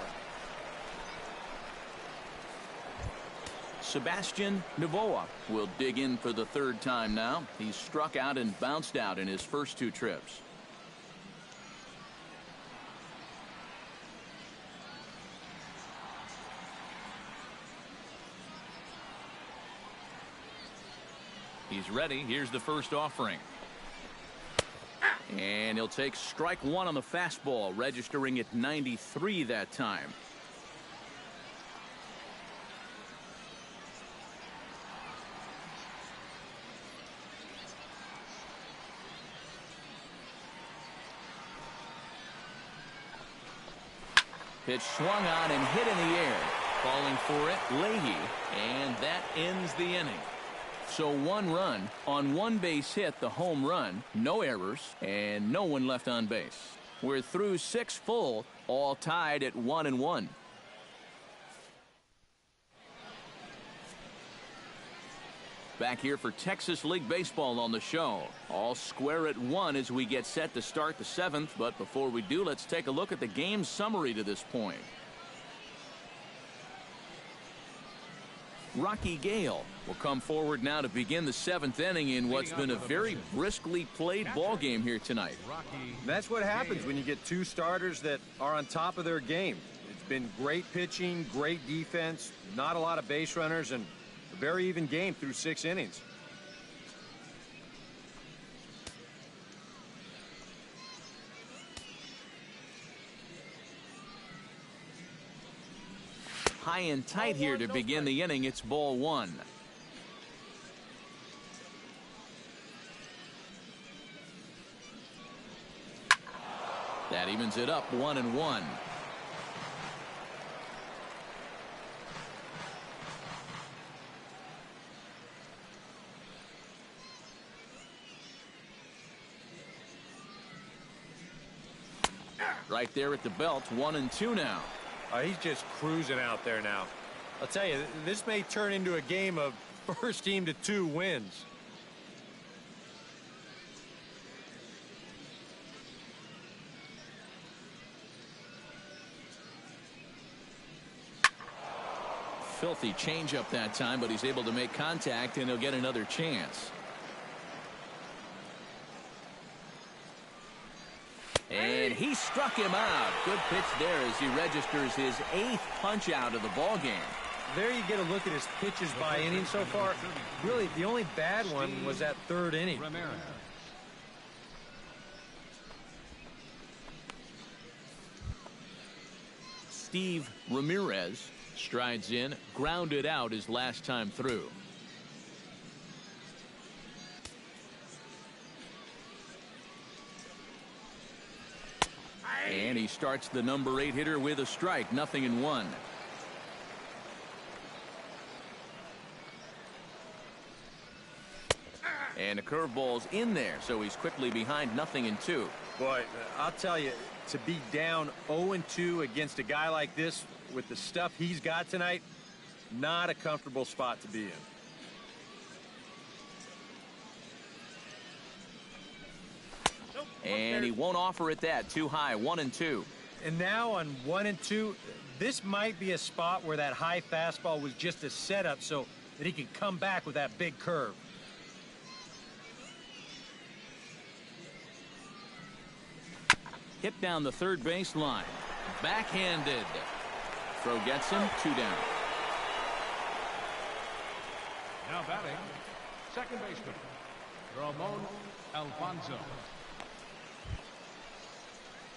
Sebastian Navoa will dig in for the third time now. He's struck out and bounced out in his first 2 trips. He's ready. Here's the first offering. And he'll take strike 1 on the fastball, registering at 93 that time. Pitch swung on and hit in the air. Calling for it, Leahy. And that ends the inning. So 1 run on 1 base hit, the home run, no errors, and no one left on base. We're through 6 full, all tied at 1-1. Back here for Texas League Baseball on the show. All square at 1 as we get set to start the 7th. But before we do, let's take a look at the game summary to this point. Rocky Gale will come forward now to begin the 7th inning in what's been a very briskly played ball game here tonight. That's what happens when you get 2 starters that are on top of their game. It's been great pitching, great defense, not a lot of base runners, and a very even game through 6 innings. High and tight here to begin the inning. It's ball 1. That evens it up 1-1. Right there at the belt, 1-2 now. He's just cruising out there now. I'll tell you, this may turn into a game of first team to 2 wins. Filthy changeup that time, but he's able to make contact, and he'll get another chance. And he struck him out. Good pitch there as he registers his 8th punch out of the ball game. There you get a look at his pitches by inning so far. Really, the only bad one was that 3rd inning. Steve Ramirez strides in, grounded out his last time through. And he starts the number 8 hitter with a strike, 0-1. And a curveball's in there, so he's quickly behind 0-2. Boy, I'll tell you, to be down 0-2 against a guy like this with the stuff he's got tonight, not a comfortable spot to be in. And he won't offer it that. Too high, 1-2. And now on 1-2, this might be a spot where that high fastball was just a setup so that he can come back with that big curve. Hit down the third base line. Backhanded. Throw gets him. 2 down. Now batting, second baseman, Ramon Alfonso.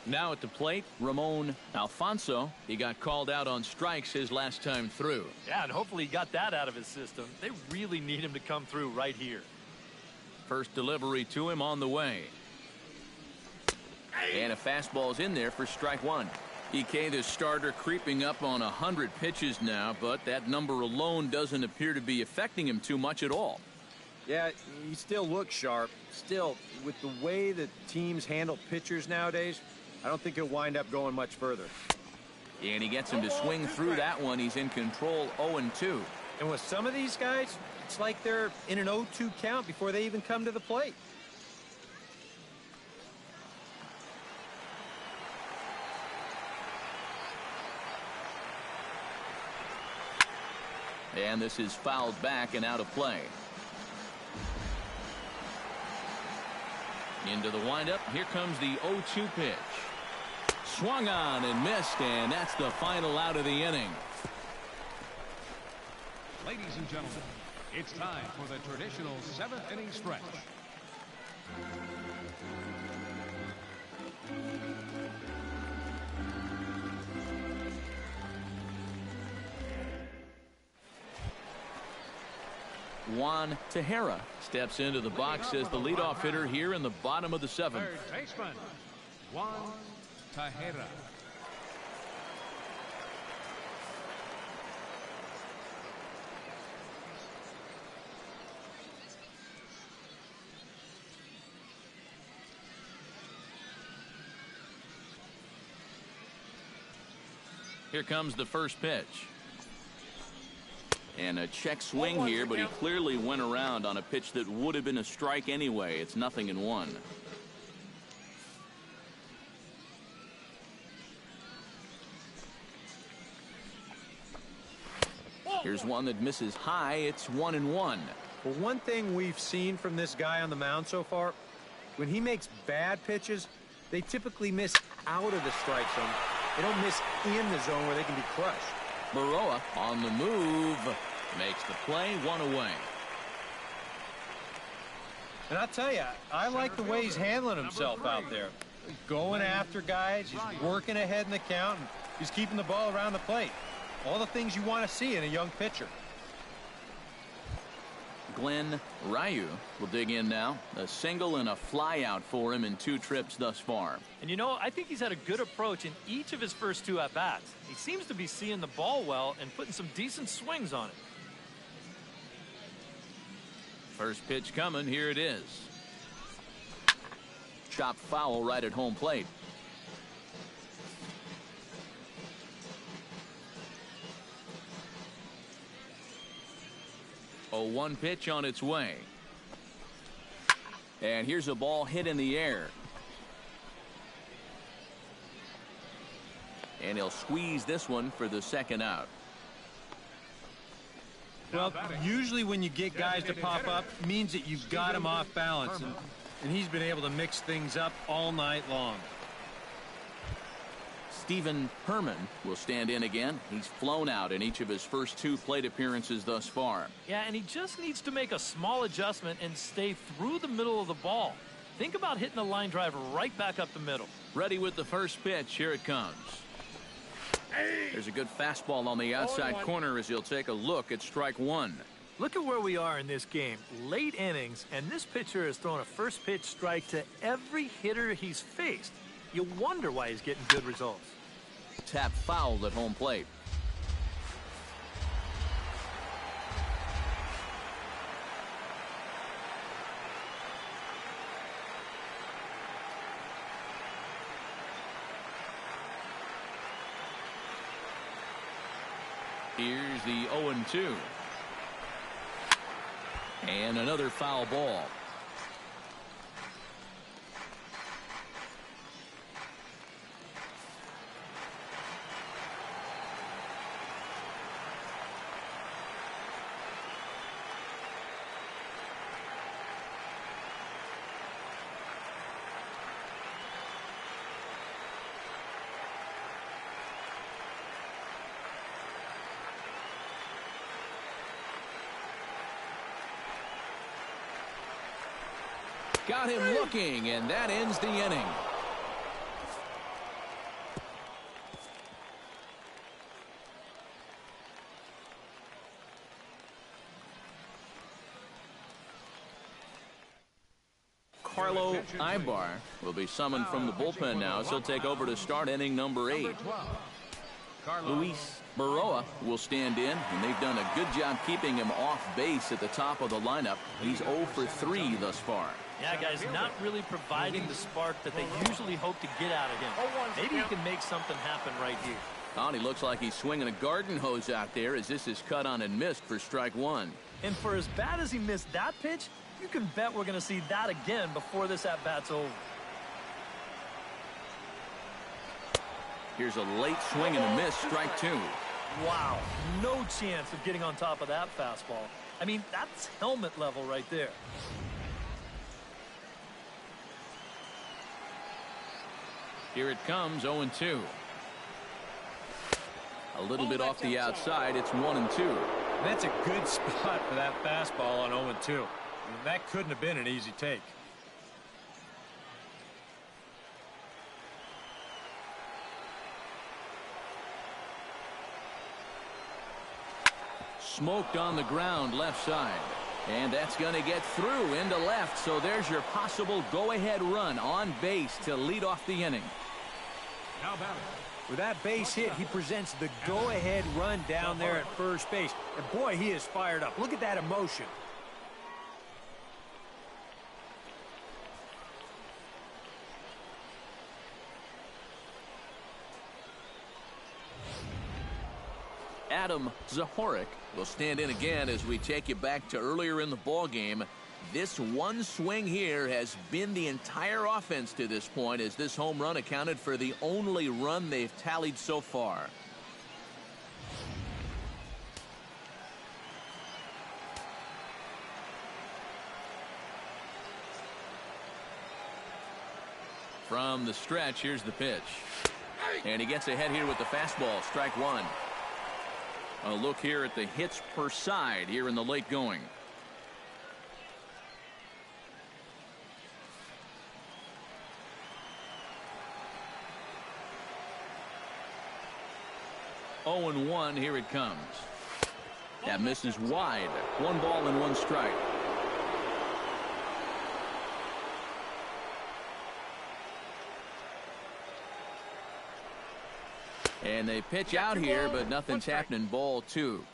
Now at the plate, Ramon Alfonso. He got called out on strikes his last time through. Yeah, and hopefully he got that out of his system. They really need him to come through right here. First delivery to him on the way. And a fastball's in there for strike 1. EK, the starter, creeping up on 100 pitches now, but that number alone doesn't appear to be affecting him too much at all. Yeah, he still looks sharp. Still, with the way that teams handle pitchers nowadays, I don't think he'll wind up going much further. And he gets him to swing through that one. He's in control, 0-2. And with some of these guys, it's like they're in an 0-2 count before they even come to the plate. And this is fouled back and out of play. Into the windup. Here comes the 0-2 pitch. Swung on and missed, and that's the final out of the inning. Ladies and gentlemen, it's time for the traditional 7th inning stretch. Juan Tejera steps into the box as the leadoff hitter here in the bottom of the 7th. Third baseman, Juan Tejera. Here comes the first pitch. And a check swing here, but he clearly went around on a pitch that would have been a strike anyway. It's 0-1. Here's one that misses high. It's 1-1. Well, one thing we've seen from this guy on the mound so far, when he makes bad pitches, they typically miss out of the strike zone. They don't miss in the zone where they can be crushed. Baroa on the move. Makes the play, 1 away. And I'll tell you, I like the way he's handling himself out there. He's going after guys. He's working ahead in the count. And he's keeping the ball around the plate. All the things you want to see in a young pitcher. Glenn Ryu will dig in now. A single and a fly out for him in 2 trips thus far. And you know, I think he's had a good approach in each of his first 2 at-bats. He seems to be seeing the ball well and putting some decent swings on it. First pitch coming. Here it is. Chopped foul right at home plate. A 1 pitch on its way. And here's a ball hit in the air. And he'll squeeze this one for the 2nd out. Well, usually when you get guys to pop up, it means that you've got him off balance. And he's been able to mix things up all night long. Stephen Herman will stand in again. He's flown out in each of his first 2 plate appearances thus far. Yeah, and he just needs to make a small adjustment and stay through the middle of the ball. Think about hitting a line drive right back up the middle. Ready with the first pitch. Here it comes. There's a good fastball on the outside corner as he'll take a look at strike 1. Look at where we are in this game. Late innings, and this pitcher has thrown a first pitch strike to every hitter he's faced. You wonder why he's getting good results. Tap fouled at home plate. Here's the 0-2. And another foul ball. Got him looking, and that ends the inning. Carlo Ibar will be summoned from the bullpen now, as he'll take over to start inning number 8. Luis Baroa will stand in, and they've done a good job keeping him off base at the top of the lineup. He's 0 for 3 thus far. Yeah, guys, not really providing the spark that they usually hope to get out of him. Maybe he can make something happen right here. He looks like he's swinging a garden hose out there as this is cut on and missed for strike 1. And for as bad as he missed that pitch, you can bet we're going to see that again before this at-bat's over. Here's a late swing and a miss, strike 2. Wow, no chance of getting on top of that fastball. I mean, that's helmet level right there. Here it comes, 0-2. A little bit off the outside, it's 1-2. That's a good spot for that fastball on 0-2. That couldn't have been an easy take. Smoked on the ground left side. And that's going to get through into left. So there's your possible go-ahead run on base to lead off the inning. Now batting. With that base hit, he presents the go-ahead run down there at first base. And boy, he is fired up. Look at that emotion. Adam Zahorik will stand in again as we take you back to earlier in the ball game. This one swing here has been the entire offense to this point, as this home run accounted for the only run they've tallied so far. From the stretch, here's the pitch. And he gets ahead here with the fastball, strike one. A look here at the hits per side here in the late going. Oh and 1, here it comes. That misses wide. 1 ball and 1 strike. And they pitch out here, but nothing's happening. Ball 2.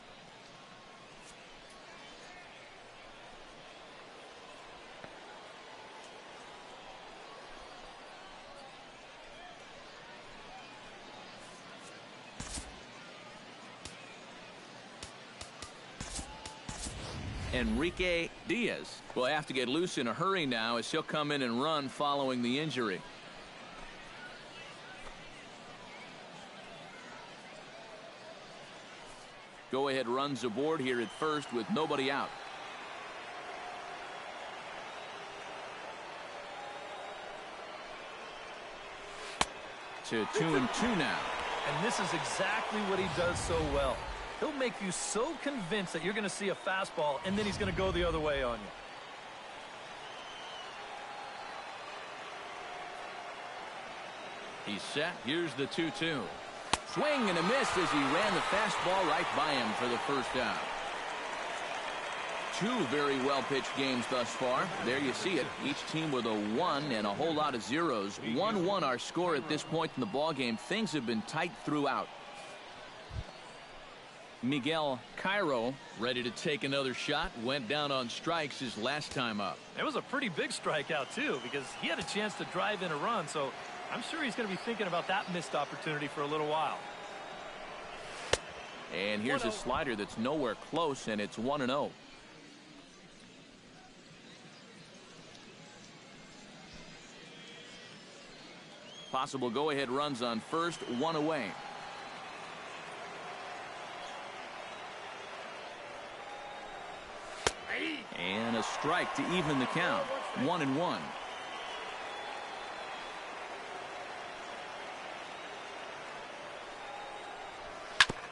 Enrique Diaz will have to get loose in a hurry now, as he'll come in and run following the injury. Go-ahead runs aboard here at first with nobody out. To 2-2 now. And this is exactly what he does so well. He'll make you so convinced that you're going to see a fastball, and then he's going to go the other way on you. He's set. Here's the 2-2. Swing and a miss as he ran the fastball right by him for the first out. 2 very well-pitched games thus far. There you see it. Each team with a 1 and a whole lot of zeros. 1-1 our score at this point in the ball game. Things have been tight throughout. Miguel Cairo ready to take another shot. Went down on strikes his last time up. It was a pretty big strikeout, too, because he had a chance to drive in a run, so I'm sure he's going to be thinking about that missed opportunity for a little while. And here's a slider that's nowhere close, and it's 1-0. Possible go-ahead runs on first, 1 away. And a strike to even the count. 1-1.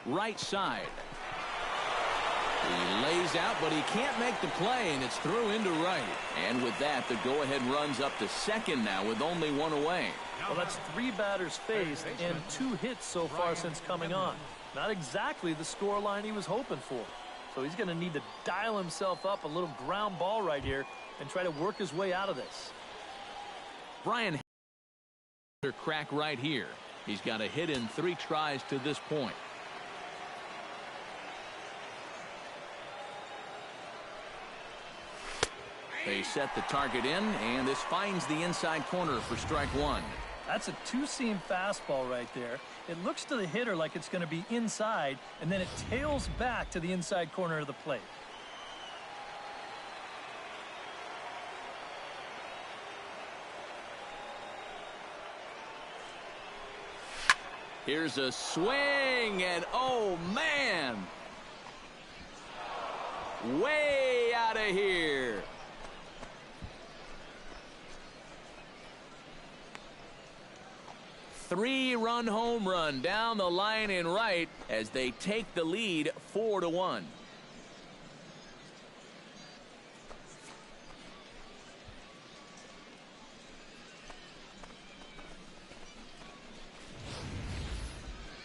Right side. He lays out, but he can't make the play, and it's through into right. And with that, the go-ahead runs up to second now with only 1 away. Well, that's 3 batters faced and 2 hits so far since coming on. Not exactly the score line he was hoping for. So he's going to need to dial himself up a little ground ball right here and try to work his way out of this. Brian crack right here. He's got a hit in 3 tries to this point. They set the target in, and this finds the inside corner for strike 1. That's a 2-seam fastball right there. It looks to the hitter like it's going to be inside, and then it tails back to the inside corner of the plate. Here's a swing, and oh, man. Way out of here. Three-run home run down the line in right as they take the lead 4-1.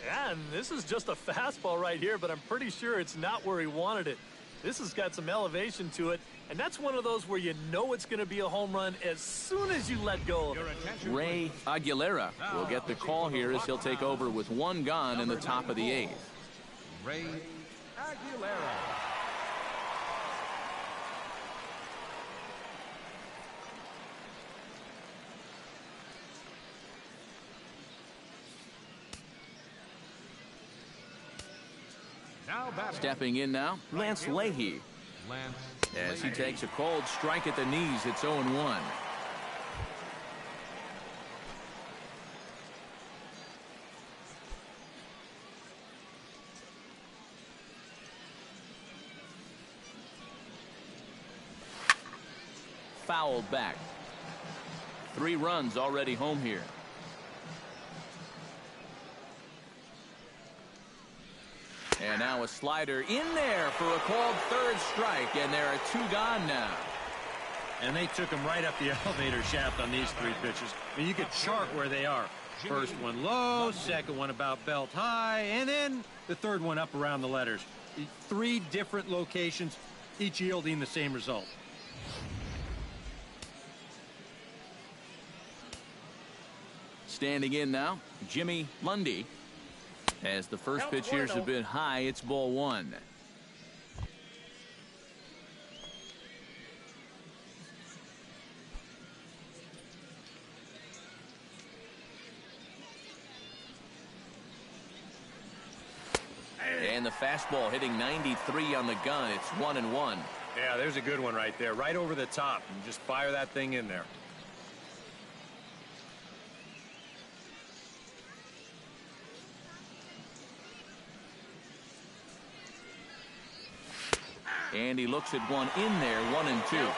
Yeah, and this is just a fastball right here, but I'm pretty sure it's not where he wanted it. This has got some elevation to it, and that's one of those where you know it's going to be a home run as soon as you let go of it. Ray Aguilera will get the call here as he'll take over with one gone in the top of the eighth. Ray Aguilera. Stepping in now, Lance Leahy. As he takes a cold strike at the knees, it's 0-1. Fouled back. 3 runs already home here. And now a slider in there for a called third strike, and there are 2 gone now. And they took him right up the elevator shaft on these 3 pitches. I mean, you could chart where they are. First one low, second one about belt high, and then the third one up around the letters. 3 different locations, each yielding the same result. Standing in now, Jimmy Lundy. As the first pitch here's a bit high, it's ball 1. And the fastball hitting 93 on the gun. It's 1-1. Yeah, there's a good one right there, right over the top. And just fire that thing in there. And he looks at one in there, 1-2. 1-2.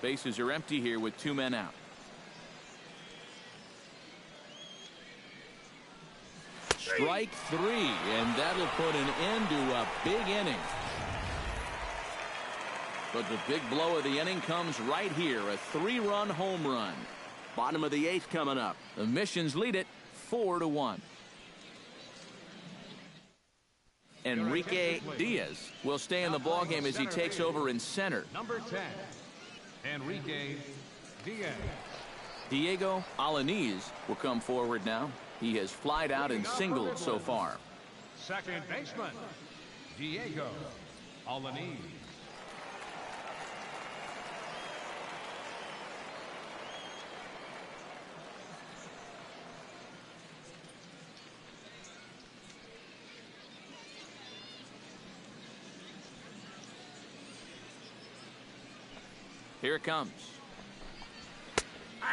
Bases are empty here with 2 men out. Strike 3, and that'll put an end to a big inning. But the big blow of the inning comes right here, a 3-run home run. Bottom of the 8th coming up. The Missions lead it 4-1. Enrique Diaz will stay in the ballgame as he takes over in center. Number 10, Enrique Diaz. Diego Alanis will come forward now. He has flied out and singled so far. Second baseman, Diego Alanis. Here it comes.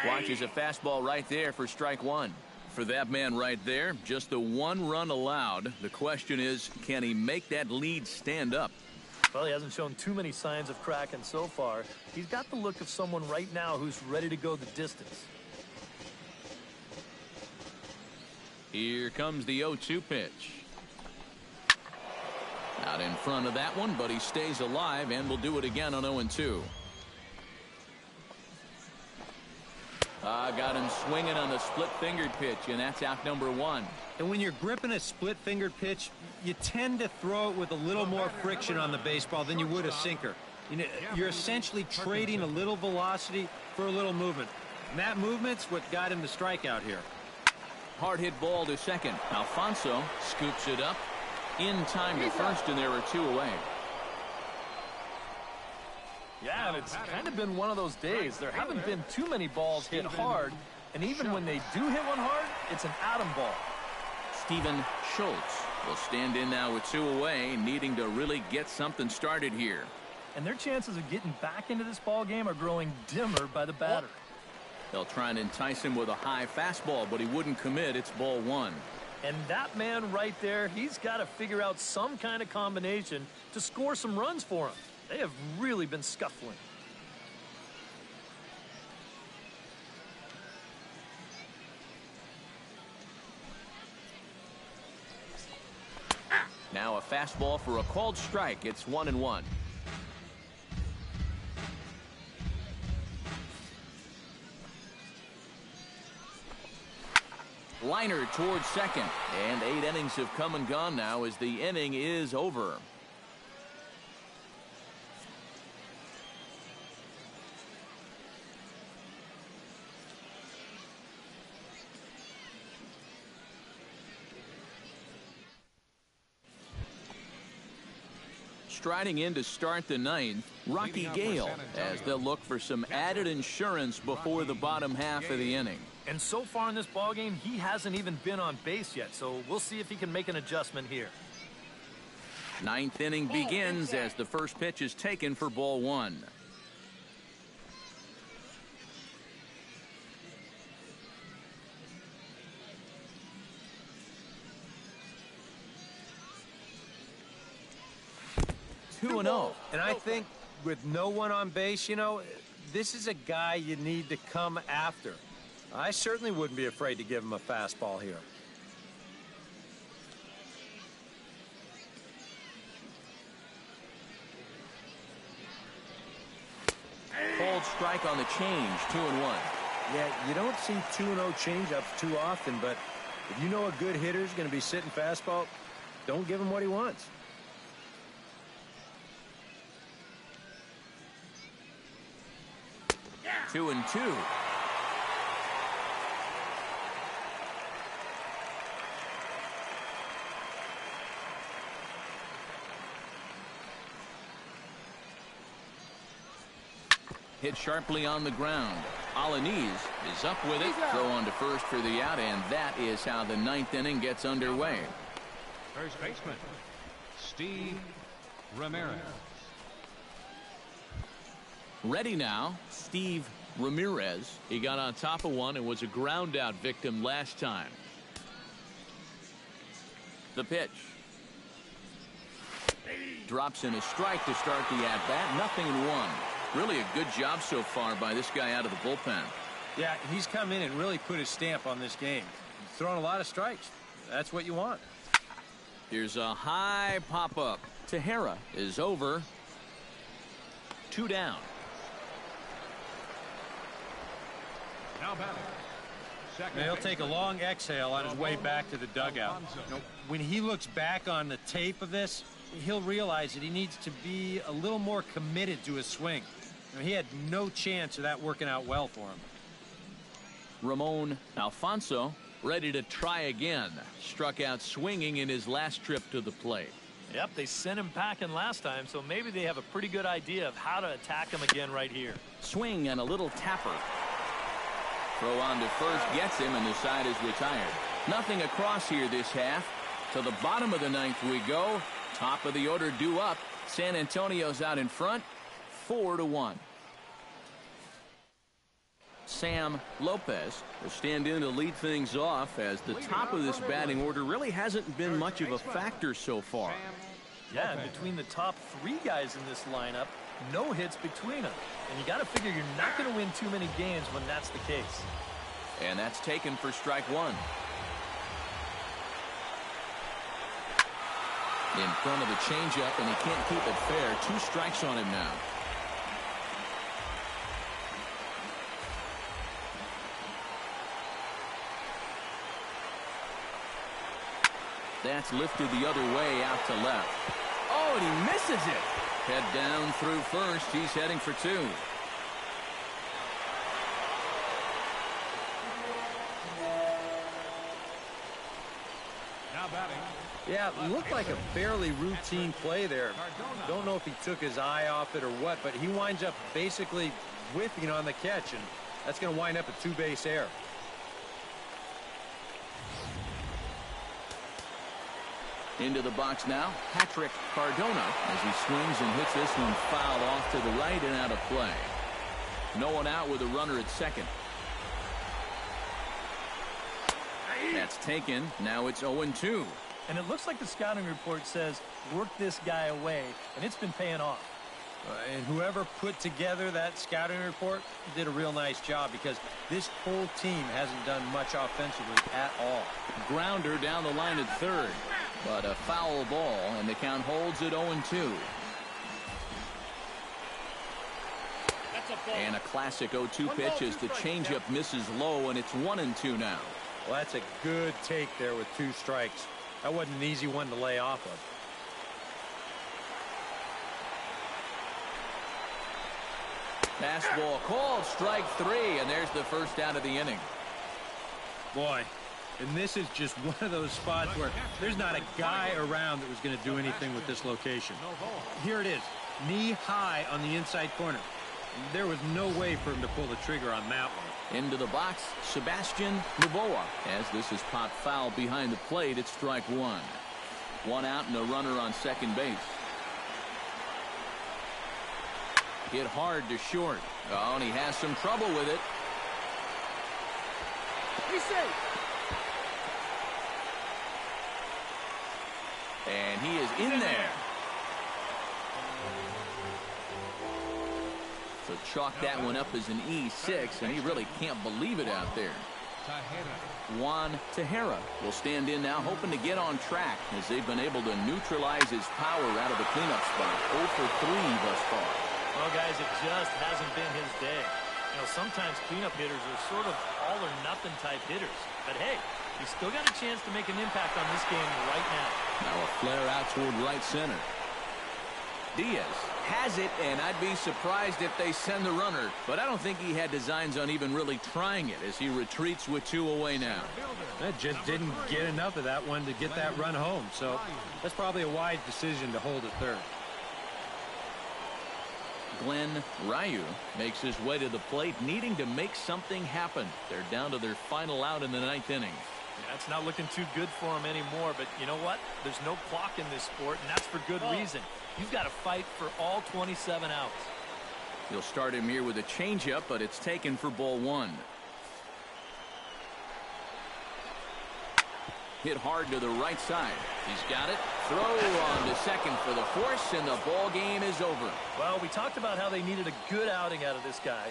Watches a fastball right there for strike 1. For that man right there, just the 1 run allowed. The question is, can he make that lead stand up? Well, he hasn't shown too many signs of cracking so far. He's got the look of someone right now who's ready to go the distance. Here comes the 0-2 pitch. Out in front of that one, but he stays alive and will do it again on 0-2. Got him swinging on the split-fingered pitch, and that's out number 1. And when you're gripping a split-fingered pitch, you tend to throw it with a little more friction on the baseball than you would a sinker. You know, you're essentially trading a little velocity for a little movement. And that movement's what got him the strikeout here. Hard hit ball to second. Alfonso scoops it up in time to first, and there are 2 away. Yeah, and it's kind of been one of those days. There haven't been too many balls hit hard, and even when they do hit one hard, it's an atom ball. Steven Schultz will stand in now with 2 away, needing to really get something started here. and their chances of getting back into this ball game are growing dimmer by the batter. They'll try and entice him with a high fastball, but he wouldn't commit. It's ball one. And that man right there, he's got to figure out some kind of combination to score some runs for him. They have really been scuffling. Now a fastball for a called strike. It's 1-1. Liner towards second, and 8 innings have come and gone now as the inning is over. Striding in to start the ninth, Rocky Gale, as they'll look for some added insurance before the bottom half of the inning. And so far in this ballgame, he hasn't even been on base yet, so we'll see if he can make an adjustment here. Ninth inning begins as the first pitch is taken for ball one. And I think with no one on base, you know, this is a guy you need to come after. I certainly wouldn't be afraid to give him a fastball here. Called strike on the change, 2-1. Yeah, you don't see 2-0 changeups too often, but if you know a good hitter's going to be sitting fastball, don't give him what he wants. 2-2. Hit sharply on the ground. Alanese is up with it. Throw on to first for the out, and that is how the ninth inning gets underway. First baseman, Steve Ramirez. Ready now, Steve Ramirez. He got on top of one and was a ground out victim last time. The pitch. Drops in a strike to start the at-bat. 0-1. Really a good job so far by this guy out of the bullpen. Yeah, he's come in and really put his stamp on this game. He's thrown a lot of strikes. That's what you want. Here's a high pop-up. Tejera is over. 2 down. Now batting. And he'll take a long exhale on his way back to the dugout. You know, when he looks back on the tape of this, he'll realize that he needs to be a little more committed to his swing. You know, he had no chance of that working out well for him. Ramon Alfonso ready to try again. Struck out swinging in his last trip to the plate. Yep, they sent him packing last time, so maybe they have a pretty good idea of how to attack him again right here. Swing and a little tapper. Throw on to first gets him, and the side is retired. Nothing across here this half. To the bottom of the ninth we go. Top of the order due up. San Antonio's out in front. 4-1. Sam Lopez will stand in to lead things off, as the top of this batting order really hasn't been much of a factor so far. Yeah, and between the top 3 guys in this lineup, no hits between them. And you got to figure you're not going to win too many games when that's the case. And that's taken for strike one. In front of the changeup, and he can't keep it fair. 2 strikes on him now. That's lifted the other way out to left. Oh, and he misses it. Head down through first. He's heading for 2. Now batting. Yeah, it looked like a fairly routine play there. Don't know if he took his eye off it or what, but he winds up basically whiffing on the catch, and that's going to wind up a 2-base error. Into the box now, Patrick Cardona as he swings and hits this one foul off to the right and out of play. No one out with a runner at second. That's taken. Now it's 0-2. And it looks like the scouting report says work this guy away, and it's been paying off. And whoever put together that scouting report did a real nice job, because this whole team hasn't done much offensively at all. Grounder down the line at third, but a foul ball, and the count holds at 0-2. And a classic 0-2 pitch as the changeup misses low, and it's 1-2 now. Well, that's a good take there with 2 strikes. That wasn't an easy one to lay off of. Fastball called, strike 3, and there's the first out of the inning. Boy, and this is just one of those spots where there's not a guy around that was going to do anything with this location. Here it is, knee high on the inside corner. There was no way for him to pull the trigger on that one. Into the box, Sebastian Novoa. As this is popped foul behind the plate, it's strike 1. 1 out and a runner on second base. Hit hard to short. Oh, and he has some trouble with it. He's safe. And he is in there. So chalk that one up as an E6, and he really can't believe it out there. Juan Tejera will stand in now, hoping to get on track as they've been able to neutralize his power out of the cleanup spot. 0 for 3 thus far. Well, guys, it just hasn't been his day. You know, sometimes cleanup hitters are sort of all-or-nothing type hitters. But, hey, he's still got a chance to make an impact on this game right now. Now a flare out toward right center. Diaz has it, and I'd be surprised if they send the runner. But I don't think he had designs on even really trying it as he retreats with 2 away now. That just didn't get enough of that one to get that run home. So that's probably a wise decision to hold at third. Glenn Ryu makes his way to the plate, needing to make something happen. They're down to their final out in the 9th inning. Yeah, it's not looking too good for him anymore, but you know what? There's no clock in this sport, and that's for good reason. You've got to fight for all 27 outs. He'll start him here with a changeup, but it's taken for ball 1. Hit hard to the right side. He's got it. Throw on to second for the force, and the ball game is over. Well, we talked about how they needed a good outing out of this guy,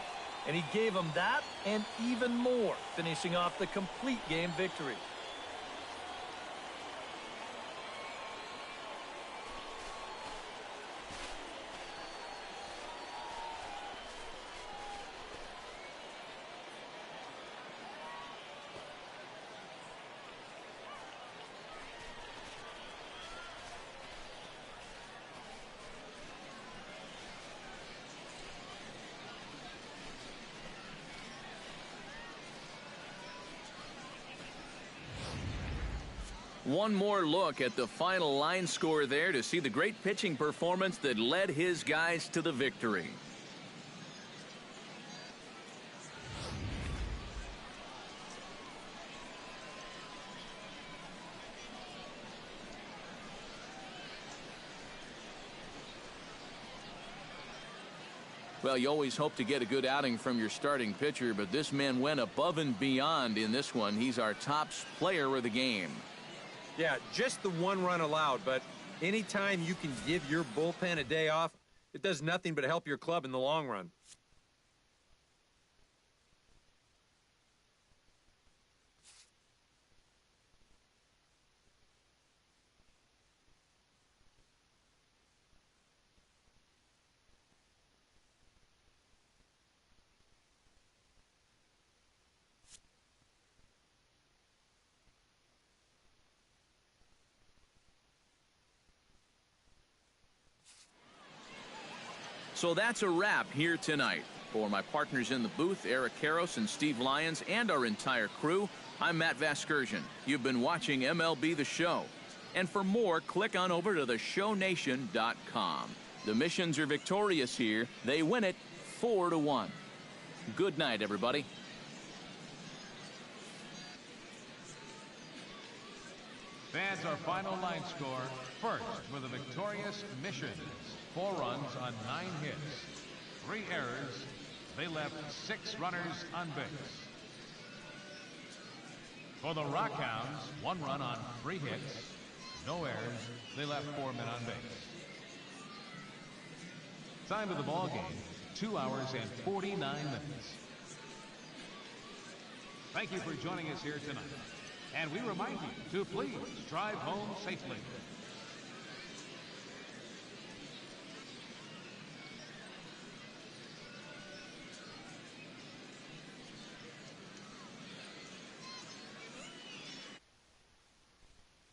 and he gave them that and even more, finishing off the complete game victory. One more look at the final line score there to see the great pitching performance that led his guys to the victory. Well, you always hope to get a good outing from your starting pitcher, but this man went above and beyond in this one. He's our top player of the game. Yeah, just the 1 run allowed, but anytime you can give your bullpen a day off, it does nothing but help your club in the long run. So that's a wrap here tonight. For my partners in the booth, Eric Karros and Steve Lyons, and our entire crew, I'm Matt Vasgersian. You've been watching MLB The Show. And for more, click on over to theshownation.com. The Missions are victorious here. They win it 4-1. Good night, everybody. Fans, our final line score. First for the victorious Missions. 4 runs on 9 hits. 3 errors. They left 6 runners on base. For the Rockhounds, 1 run on 3 hits. No errors. They left 4 men on base. Time of the ball game, 2 hours and 49 minutes. Thank you for joining us here tonight. And we remind you to please drive home safely.